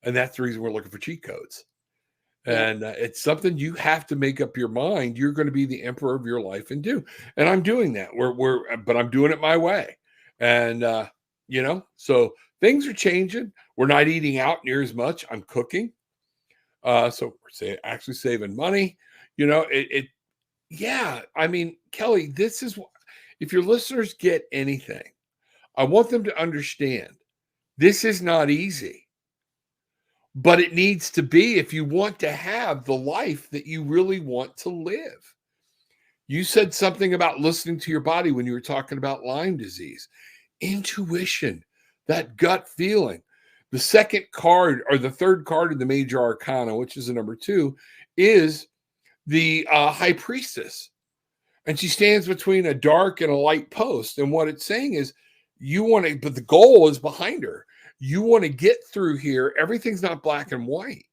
And that's the reason we're looking for cheat codes. And it's something you have to make up your mind. You're going to be the emperor of your life and do. And I'm doing that. But I'm doing it my way. And, so things are changing. We're not eating out near as much. I'm cooking. So we're actually saving money. I mean, Kelly, this is, if your listeners get anything, I want them to understand this is not easy, but it needs to be if you want to have the life that you really want to live. You said something about listening to your body when you were talking about Lyme disease. Intuition, that gut feeling. The second card, or the third card in the major arcana, which is the number 2, is the high priestess. And she stands between a dark and a light post. And what it's saying is but the goal is behind her. You want to get through here. Everything's not black and white.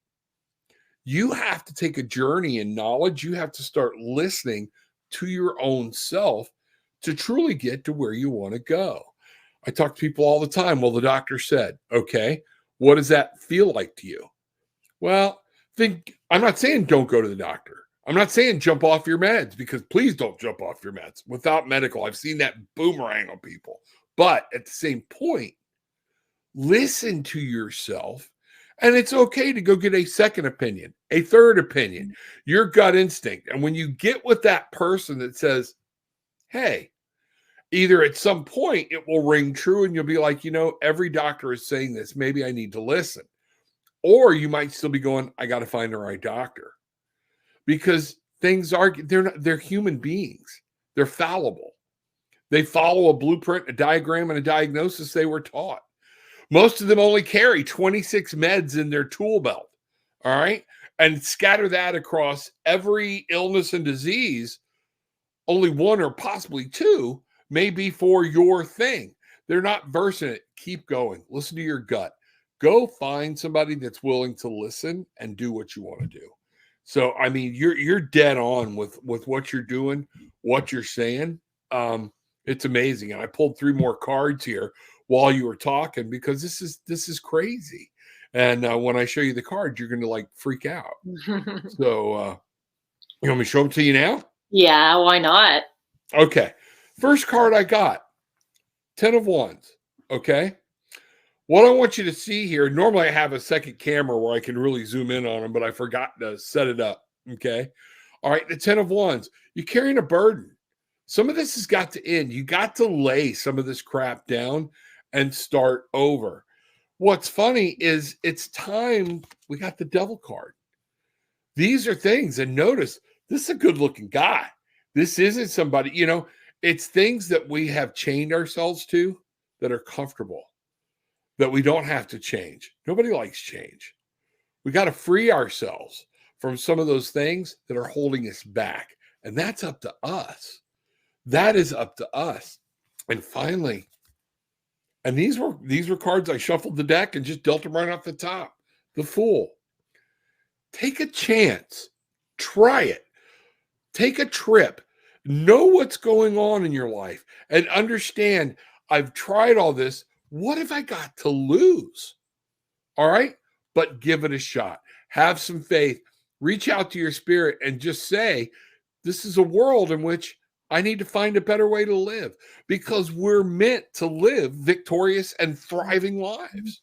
You have to take a journey in knowledge. You have to start listening to your own self to truly get to where you want to go. I talk to people all the time. Well, the doctor said, okay, what does that feel like to you? Well, I'm not saying don't go to the doctor. I'm not saying jump off your meds, because please don't jump off your meds without medical. I've seen that boomerang on people. But at the same point, listen to yourself, and it's okay to go get a second opinion, a third opinion, your gut instinct. And when you get with that person that says, hey, either at some point it will ring true and you'll be like, every doctor is saying this. Maybe I need to listen. Or you might still be going, I got to find the right doctor. Because they're human beings. They're fallible. They follow a blueprint, a diagram, and a diagnosis they were taught. Most of them only carry 26 meds in their tool belt. All right. And scatter that across every illness and disease. Only 1 or possibly 2 may be for your thing. They're not versing it. Keep going. Listen to your gut. Go find somebody that's willing to listen and do what you want to do. So, I mean, you're dead on with what you're doing, what you're saying. It's amazing. And I pulled 3 more cards here while you were talking, because this is crazy. And when I show you the card, you're going to freak out. So, you want me to show them to you now? Yeah, why not? Okay. First card I got, 10 of wands. Okay. What I want you to see here, normally I have a second camera where I can really zoom in on them, but I forgot to set it up. Okay. All right. The 10 of wands, you're carrying a burden. Some of this has got to end. You got to lay some of this crap down and start over. What's funny is it's time we got the devil card. These are things, and notice this is a good looking guy. This isn't somebody, it's things that we have chained ourselves to that are comfortable, that we don't have to change. Nobody likes change. We got to free ourselves from some of those things that are holding us back. And that's up to us. That is up to us. And finally, and these were cards I shuffled the deck and just dealt them right off the top. The Fool. Take a chance. Try it. Take a trip. Know what's going on in your life and understand I've tried all this. What have I got to lose? All right. But give it a shot. Have some faith. Reach out to your spirit and just say, this is a world in which I need to find a better way to live, because we're meant to live victorious and thriving lives.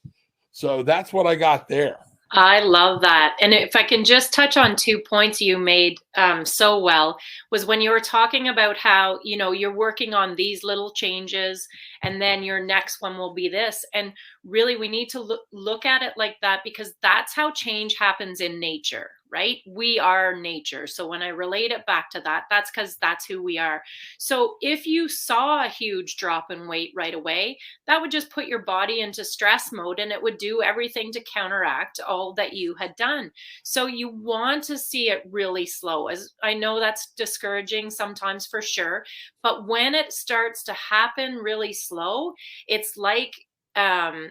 So that's what I got there. I love that. And if I can just touch on 2 points you made so well, was when you were talking about how, you're working on these little changes and then your next one will be this. And really, we need to look at it like that, because that's how change happens in nature, right? We are nature. So when I relate it back to that, that's because that's who we are. So if you saw a huge drop in weight right away, that would just put your body into stress mode, and it would do everything to counteract all that you had done. So you want to see it really slow. As I know that's discouraging sometimes, for sure, but when it starts to happen really slow, it's like a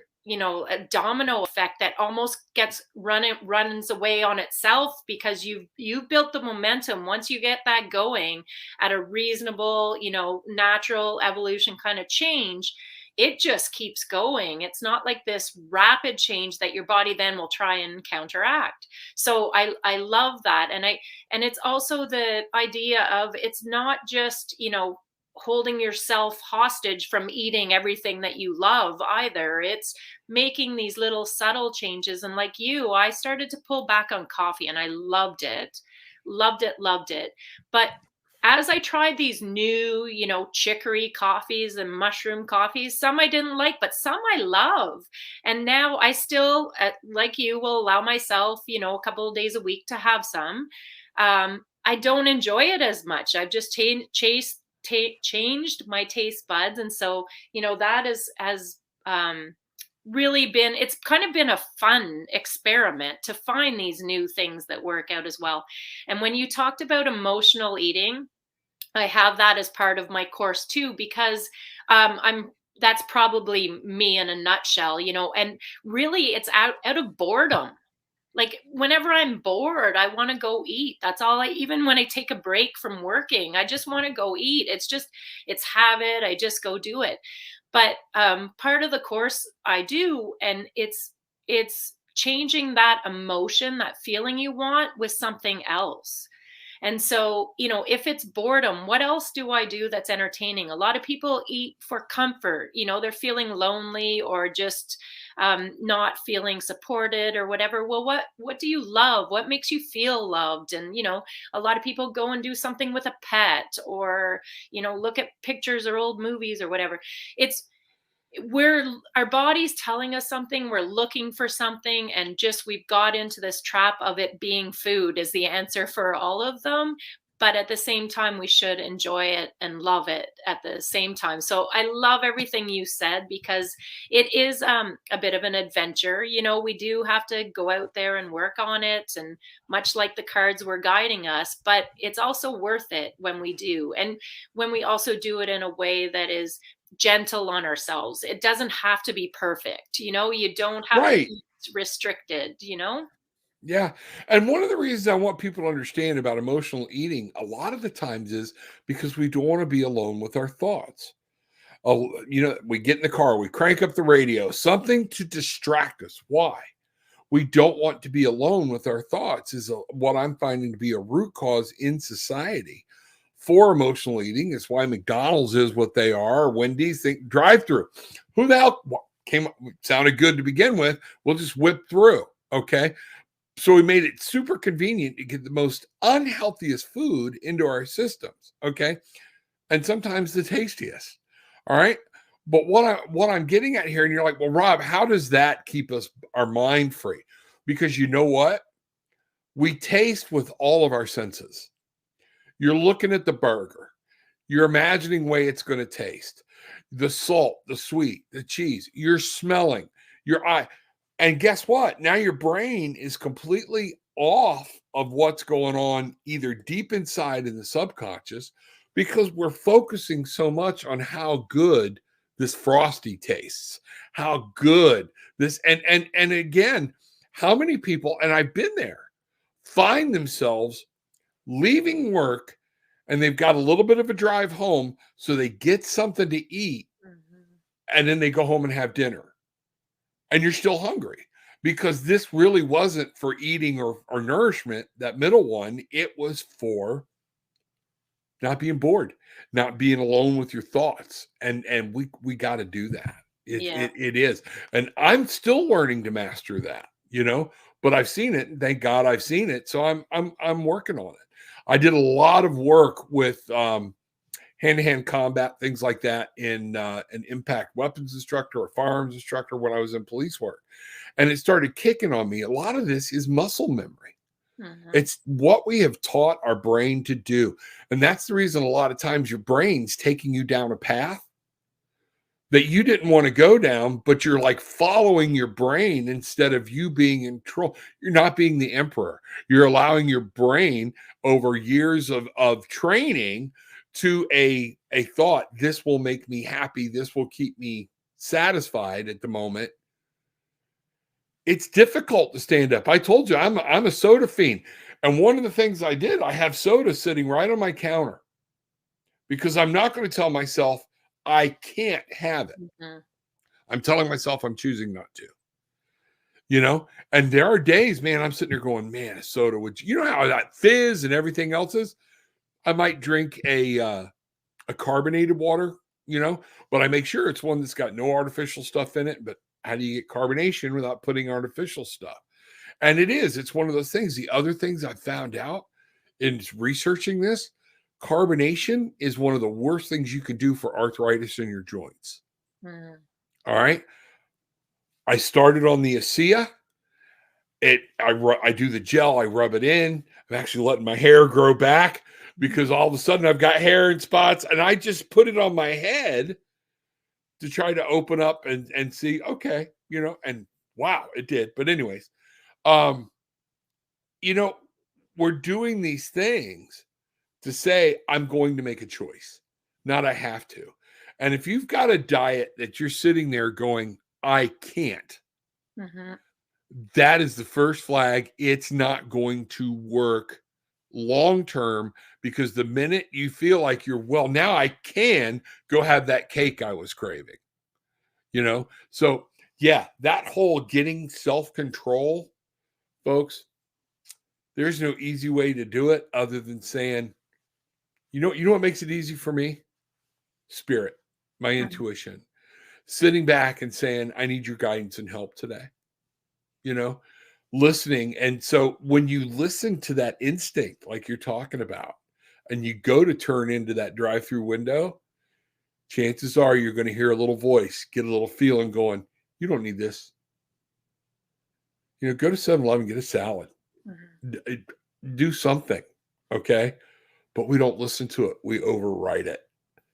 domino effect that almost gets runs away on itself, because you've built the momentum. Once you get that going at a reasonable, natural evolution kind of change, it just keeps going. It's not like this rapid change that your body then will try and counteract. So I love that. And it's also the idea of, it's not just, holding yourself hostage from eating everything that you love either. It's making these little subtle changes. And like you, I started to pull back on coffee, and I loved it. Loved it, loved it. But as I tried these new, chicory coffees and mushroom coffees, some I didn't like, but some I love. And now I still, like you, will allow myself, a couple of days a week to have some. I don't enjoy it as much. I've just changed my taste buds. And so, that has really been, it's kind of been a fun experiment to find these new things that work out as well. And when you talked about emotional eating, I have that as part of my course too, because that's probably me in a nutshell, and really it's out of boredom. Like whenever I'm bored, I want to go eat. That's all even when I take a break from working, I just want to go eat. It's habit. I just go do it. But part of the course I do, and it's changing that emotion, that feeling you want, with something else. And so, if it's boredom, what else do I do that's entertaining? A lot of people eat for comfort. They're feeling lonely, or just not feeling supported or whatever. Well, what do you love? What makes you feel loved? And, a lot of people go and do something with a pet, or, look at pictures or old movies or whatever. Our body's telling us something, we're looking for something, and just we've got into this trap of it being food is the answer for all of them. But at the same time, we should enjoy it and love it at the same time. So I love everything you said, because it is a bit of an adventure. We do have to go out there and work on it, and much like the cards were guiding us, but it's also worth it when we do, and when we also do it in a way that is gentle on ourselves. It doesn't have to be perfect. You don't have to Right. be restricted. Yeah. And one of the reasons I want people to understand about emotional eating a lot of the times is because we don't want to be alone with our thoughts. Oh, we get in the car, we crank up the radio, something to distract us. Why? We don't want to be alone with our thoughts is what I'm finding to be a root cause in society for emotional eating. It's why McDonald's is what they are. Wendy's think drive-through. Who the hell came up, sounded good to begin with? We'll just whip through. Okay. So we made it super convenient to get the most unhealthiest food into our systems. Okay. And sometimes the tastiest. All right. But what I'm getting at here, and you're like, well, Rob, how does that keep us our mind free? Because you know what? We taste with all of our senses. You're looking at the burger. You're imagining the way it's going to taste. The salt, the sweet, the cheese. You're smelling. Your eye. And guess what? Now your brain is completely off of what's going on either deep inside in the subconscious because we're focusing so much on how good this Frosty tastes, how good this and again, how many people, and I've been there, find themselves leaving work and they've got a little bit of a drive home, so they get something to eat and then they go home and have dinner. And you're still hungry because this really wasn't for eating or nourishment, that middle one. It was for not being bored, not being alone with your thoughts. And we got to do that. It is. And I'm still learning to master that, but I've seen it, and thank God I've seen it. So I'm working on it. I did a lot of work with hand-to-hand combat, things like that, in an impact weapons instructor or firearms instructor when I was in police work. And it started kicking on me. A lot of this is muscle memory. It's what we have taught our brain to do. And that's the reason a lot of times your brain's taking you down a path that you didn't want to go down, but you're like following your brain instead of you being in control. You're not being the emperor. You're allowing your brain over years of training to a thought, this will make me happy, this will keep me satisfied at the moment. It's difficult to stand up. I told you I'm a soda fiend. And one of the things I did, I have soda sitting right on my counter because I'm not going to tell myself I can't have it. I'm telling myself I'm choosing not to. And there are days, man, I'm sitting there going, man, a soda, which how that fizz and everything else is. I might drink a carbonated water, but I make sure it's one that's got no artificial stuff in it. But how do you get carbonation without putting artificial stuff? And it's one of those things. The other things I found out in researching this, carbonation is one of the worst things you can do for arthritis in your joints. All right. I started on the ASEA. I do the gel, I rub it in. I'm actually letting my hair grow back because all of a sudden I've got hair in spots, and I just put it on my head to try to open up and see, okay, and wow, it did. But anyways, we're doing these things to say, I'm going to make a choice, not I have to. And if you've got a diet that you're sitting there going, I can't, that is the first flag. It's not going to work long term, because the minute you feel like now I can go have that cake I was craving, So yeah, that whole getting self-control, folks, there's no easy way to do it other than saying, you know what makes it easy for me? Spirit, my intuition, sitting back and saying, I need your guidance and help today, listening. And so when you listen to that instinct, like you're talking about, and you go to turn into that drive-through window, chances are you're going to hear a little voice, get a little feeling going, you don't need this. Go to 7-Eleven, get a salad, do something. Okay. But we don't listen to it. We override it.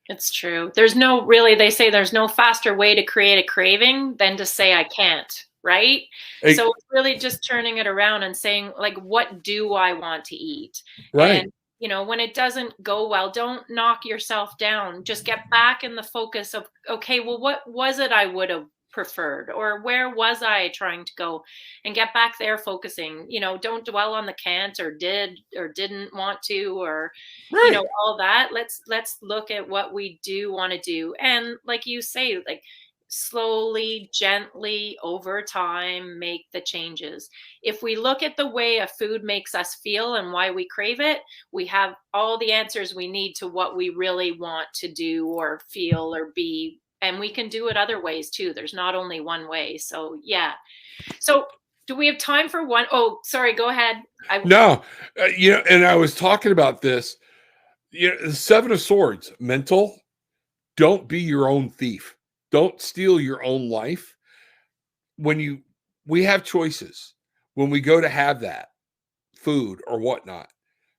It's true. They say there's no faster way to create a craving than to say I can't, right? So it's really just turning it around and saying, like, what do I want to eat? Right. And, when it doesn't go well, don't knock yourself down. Just get back in the focus of, okay, well, what was it I would have preferred, or where was I trying to go, and get back there focusing. Don't dwell on the can't or did or didn't want to, or all that. Let's look at what we do want to do. And like you say, like, slowly, gently, over time, make the changes. If we look at the way a food makes us feel and why we crave it, we have all the answers we need to what we really want to do or feel or be. And we can do it other ways too. There's not only one way. So, yeah. So, do we have time for one? Oh, sorry, go ahead. No, and I was talking about this. The Seven of Swords, mental. Don't be your own thief. Don't steal your own life. We have choices when we go to have that food or whatnot.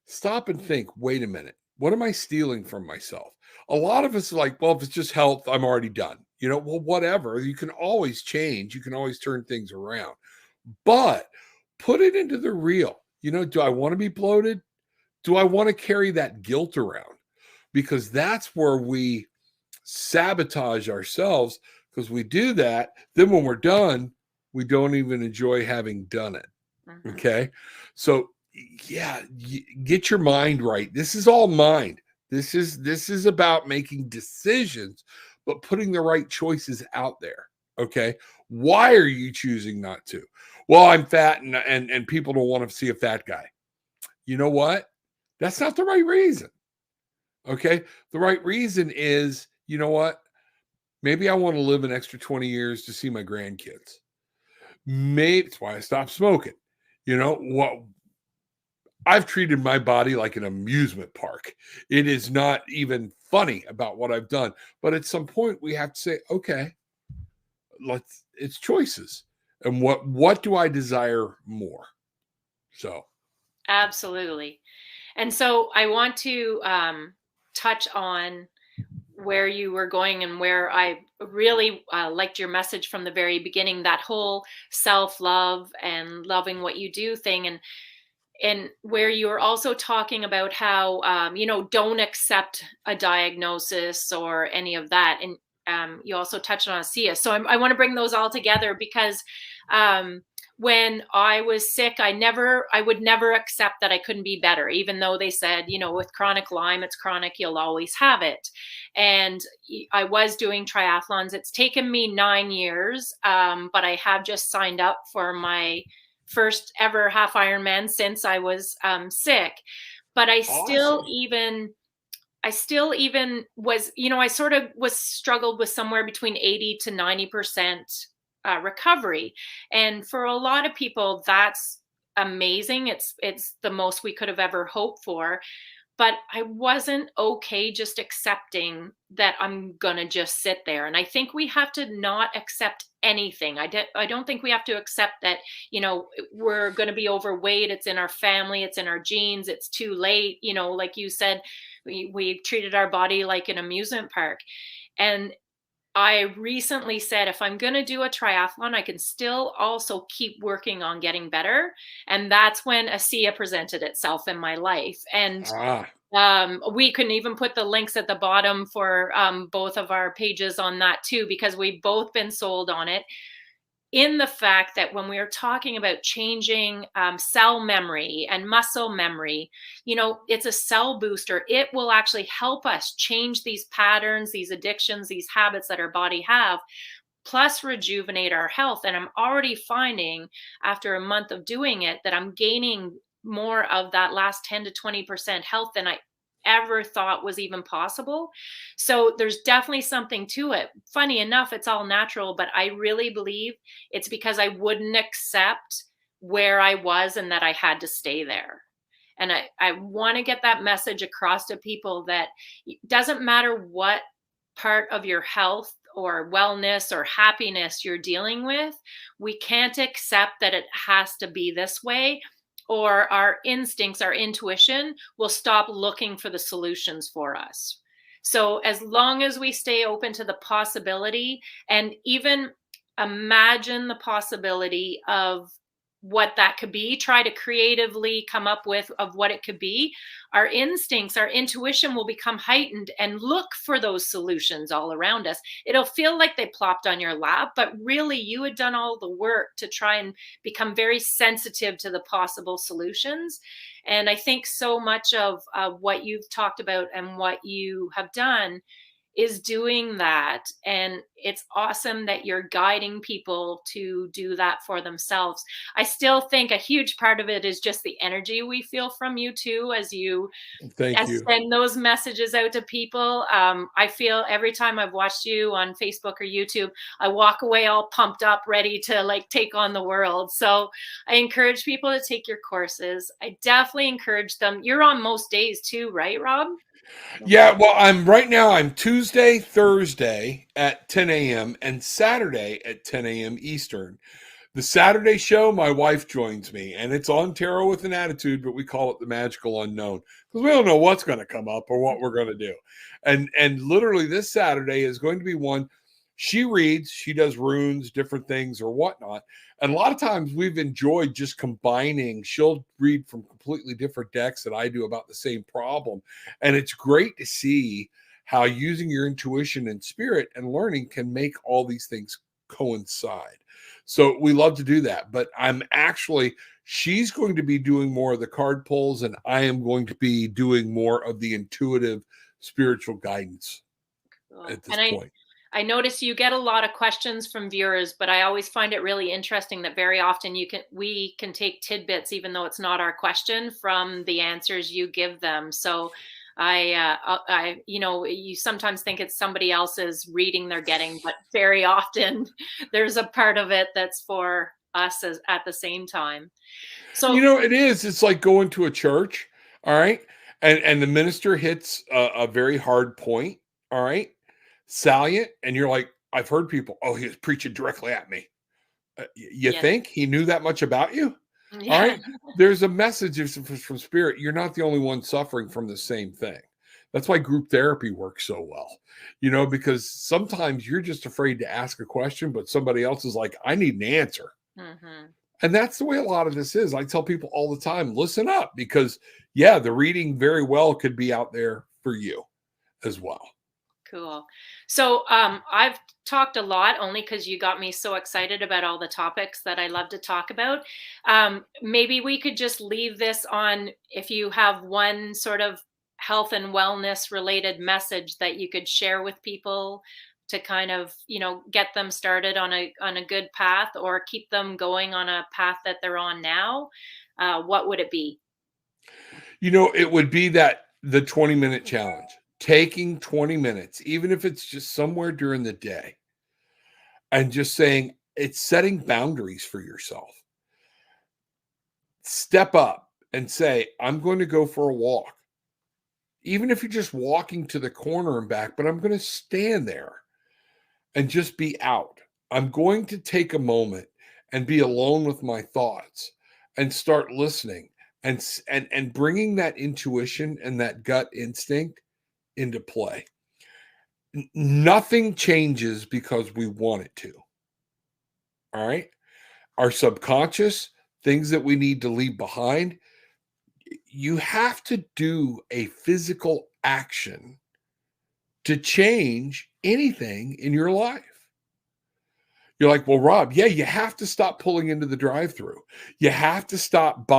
Stop and think, wait a minute, what am I stealing from myself? A lot of us are like, well, if it's just health, I'm already done. Well, whatever. You can always change, you can always turn things around, but put it into the real. Do I want to be bloated? Do I want to carry that guilt around? Because that's where we sabotage ourselves, because we do that. Then when we're done, we don't even enjoy having done it. Mhm. Okay. So yeah, get your mind right. This is all mind. This is about making decisions, but putting the right choices out there. Okay. Why are you choosing not to? Well, I'm fat and people don't want to see a fat guy. You know what? That's not the right reason. Okay. The right reason is, you know what? Maybe I want to live an extra 20 years to see my grandkids. Maybe that's why I stopped smoking. What? I've treated my body like an amusement park. It is not even funny about what I've done. But at some point we have to say, okay, it's choices. And what do I desire more? So Absolutely. And so I want to touch on where you were going and where I really liked your message from the very beginning, that whole self-love and loving what you do thing. And where you were also talking about how, don't accept a diagnosis or any of that. And you also touched on ASEA. So I want to bring those all together because um, when I was sick, I would never accept that I couldn't be better, even though they said, with chronic Lyme, it's chronic, you'll always have it. And I was doing triathlons. It's taken me 9 years, but I have just signed up for my first ever half Ironman since I was sick. But awesome. I still even was, I sort of was struggled with somewhere between 80 to 90% recovery. And for a lot of people, that's amazing. It's the most we could have ever hoped for. But I wasn't okay just accepting that I'm going to just sit there. And I think we have to not accept anything. I don't think we have to accept that, we're going to be overweight. It's in our family, it's in our genes, it's too late. Like you said, we've treated our body like an amusement park. And I recently said, if I'm going to do a triathlon, I can still also keep working on getting better. And that's when ASEA presented itself in my life. And Ah, we can even put the links at the bottom for both of our pages on that too, because we've both been sold on it, in the fact that when we are talking about changing cell memory and muscle memory, it's a cell booster. It will actually help us change these patterns, these addictions, these habits that our body have, plus rejuvenate our health. And I'm already finding after a month of doing it that I'm gaining more of that last 10 to 20% health than I ever thought was even possible. So there's definitely something to it. Funny enough, it's all natural, but I really believe it's because I wouldn't accept where I was and that I had to stay there. And I want to get that message across to people that it doesn't matter what part of your health or wellness or happiness you're dealing with, we can't accept that it has to be this way, or our instincts, our intuition will stop looking for the solutions for us. So as long as we stay open to the possibility and even imagine the possibility of what that could be, try to creatively come up with of what it could be, our instincts, our intuition will become heightened and look for those solutions all around us. It'll feel like they plopped on your lap, but really you had done all the work to try and become very sensitive to the possible solutions. And I think so much of what you've talked about and what you have done is doing that. And it's awesome that you're guiding people to do that for themselves. I still think a huge part of it is just the energy we feel from you too, as you Thank you. send those messages out to people. I feel every time I've watched you on Facebook or YouTube, I walk away all pumped up, ready to like take on the world. So I encourage people to take your courses. I definitely encourage them. You're on most days too, right, Rob? Yeah, well, I'm Tuesday, Thursday at 10 a.m. and Saturday at 10 a.m. Eastern. The Saturday show, my wife joins me, and it's on Tarot with an Attitude, but we call it the magical unknown because we don't know what's going to come up or what we're going to do. And literally this Saturday is going to be one. She reads, she does runes, different things or whatnot. And a lot of times we've enjoyed just combining. She'll read from completely different decks that I do about the same problem. And it's great to see how using your intuition and spirit and learning can make all these things coincide. So we love to do that. But she's going to be doing more of the card pulls, and I am going to be doing more of the intuitive spiritual guidance Cool. at this And point. I notice you get a lot of questions from viewers, but I always find it really interesting that very often we can take tidbits, even though it's not our question, from the answers you give them. So you sometimes think it's somebody else's reading they're getting, but very often there's a part of it that's for us at the same time. So It is. It's like going to a church, all right, and the minister hits a very hard point, all right, salient, and you're like, I've heard people, oh, he was preaching directly at me. You yeah, think he knew that much about you? All yeah. right. There's a message from spirit. You're not the only one suffering from the same thing. That's why group therapy works so well, because sometimes you're just afraid to ask a question, but somebody else is like, I need an answer. Hmm. And that's the way a lot of this is. I tell people all the time, listen up, because yeah, the reading very well could be out there for you as well. Cool. So I've talked a lot only because you got me so excited about all the topics that I love to talk about. Maybe we could just leave this on if you have one sort of health and wellness related message that you could share with people to kind of, get them started on a good path or keep them going on a path that they're on now. What would it be? It would be the 20-minute challenge, taking 20 minutes, even if it's just somewhere during the day, and just saying it's setting boundaries for yourself. Step up and say, I'm going to go for a walk. Even if you're just walking to the corner and back, but I'm going to stand there and just be out. I'm going to take a moment and be alone with my thoughts and start listening and bringing that intuition and that gut instinct into play. Nothing changes because we want it to. All right? Our subconscious, things that we need to leave behind, you have to do a physical action to change anything in your life. You're like, well, Rob, yeah, you have to stop pulling into the drive-through. You have to stop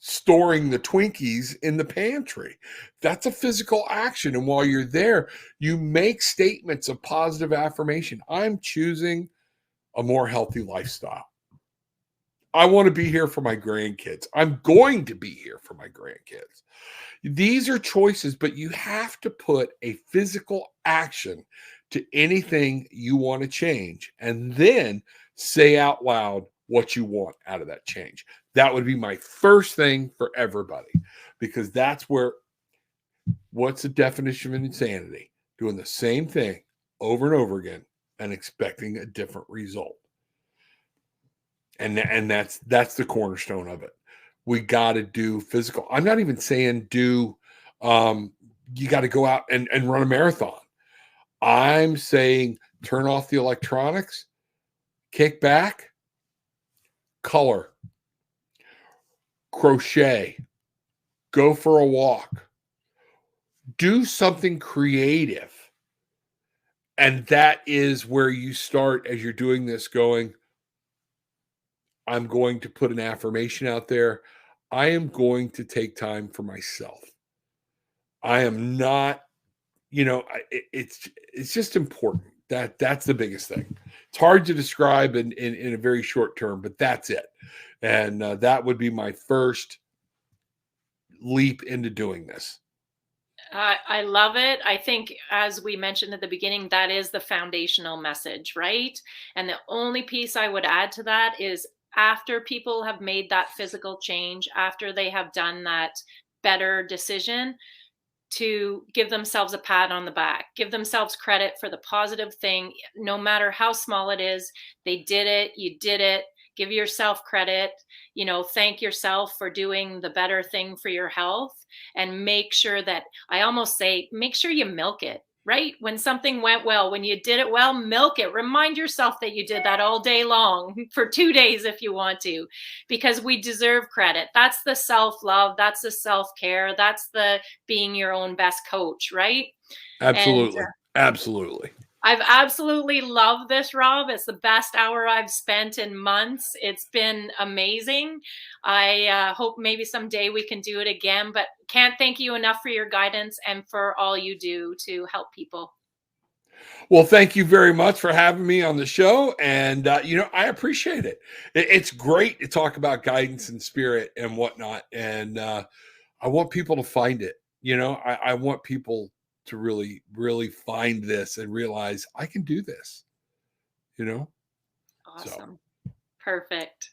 storing the Twinkies in the pantry. That's a physical action. And while you're there, you make statements of positive affirmation. I'm choosing a more healthy lifestyle. I want to be here for my grandkids. I'm going to be here for my grandkids. These are choices, but you have to put a physical action to anything you want to change and then say out loud what you want out of that change. That would be my first thing for everybody, because that's what's the definition of insanity? Doing the same thing over and over again and expecting a different result. And that's the cornerstone of it. We got to do physical. I'm not even saying you got to go out and run a marathon. I'm saying turn off the electronics, kick back, color, crochet, go for a walk, do something creative. And that is where you start as you're doing this going, I'm going to put an affirmation out there. I am going to take time for myself. I am not it's just important. That's the biggest thing. It's hard to describe in a very short term, but that's it. And that would be my first leap into doing this. I love it. I think, as we mentioned at the beginning, that is the foundational message, right? And the only piece I would add to that is, after people have made that physical change, after they have done that better decision, to give themselves a pat on the back, give themselves credit for the positive thing, no matter how small it is. They did it, you did it. Give yourself credit, thank yourself for doing the better thing for your health, and make sure that, I almost say, make sure you milk it, right? When something went well, when you did it well, milk it. Remind yourself that you did that all day long for 2 days if you want to, because we deserve credit. That's the self-love. That's the self-care. That's the being your own best coach, right? And Absolutely. Absolutely. I've absolutely loved this, Rob. It's the best hour I've spent in months. It's been amazing. I hope maybe someday we can do it again, but can't thank you enough for your guidance and for all you do to help people. Well, thank you very much for having me on the show. And, I appreciate it. It's great to talk about guidance and spirit and whatnot. And I want people to find it. I want people to really, really find this and realize I can do this, Awesome. So. Perfect.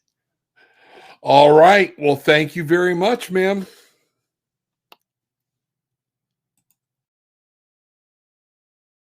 All right. Well, thank you very much, ma'am.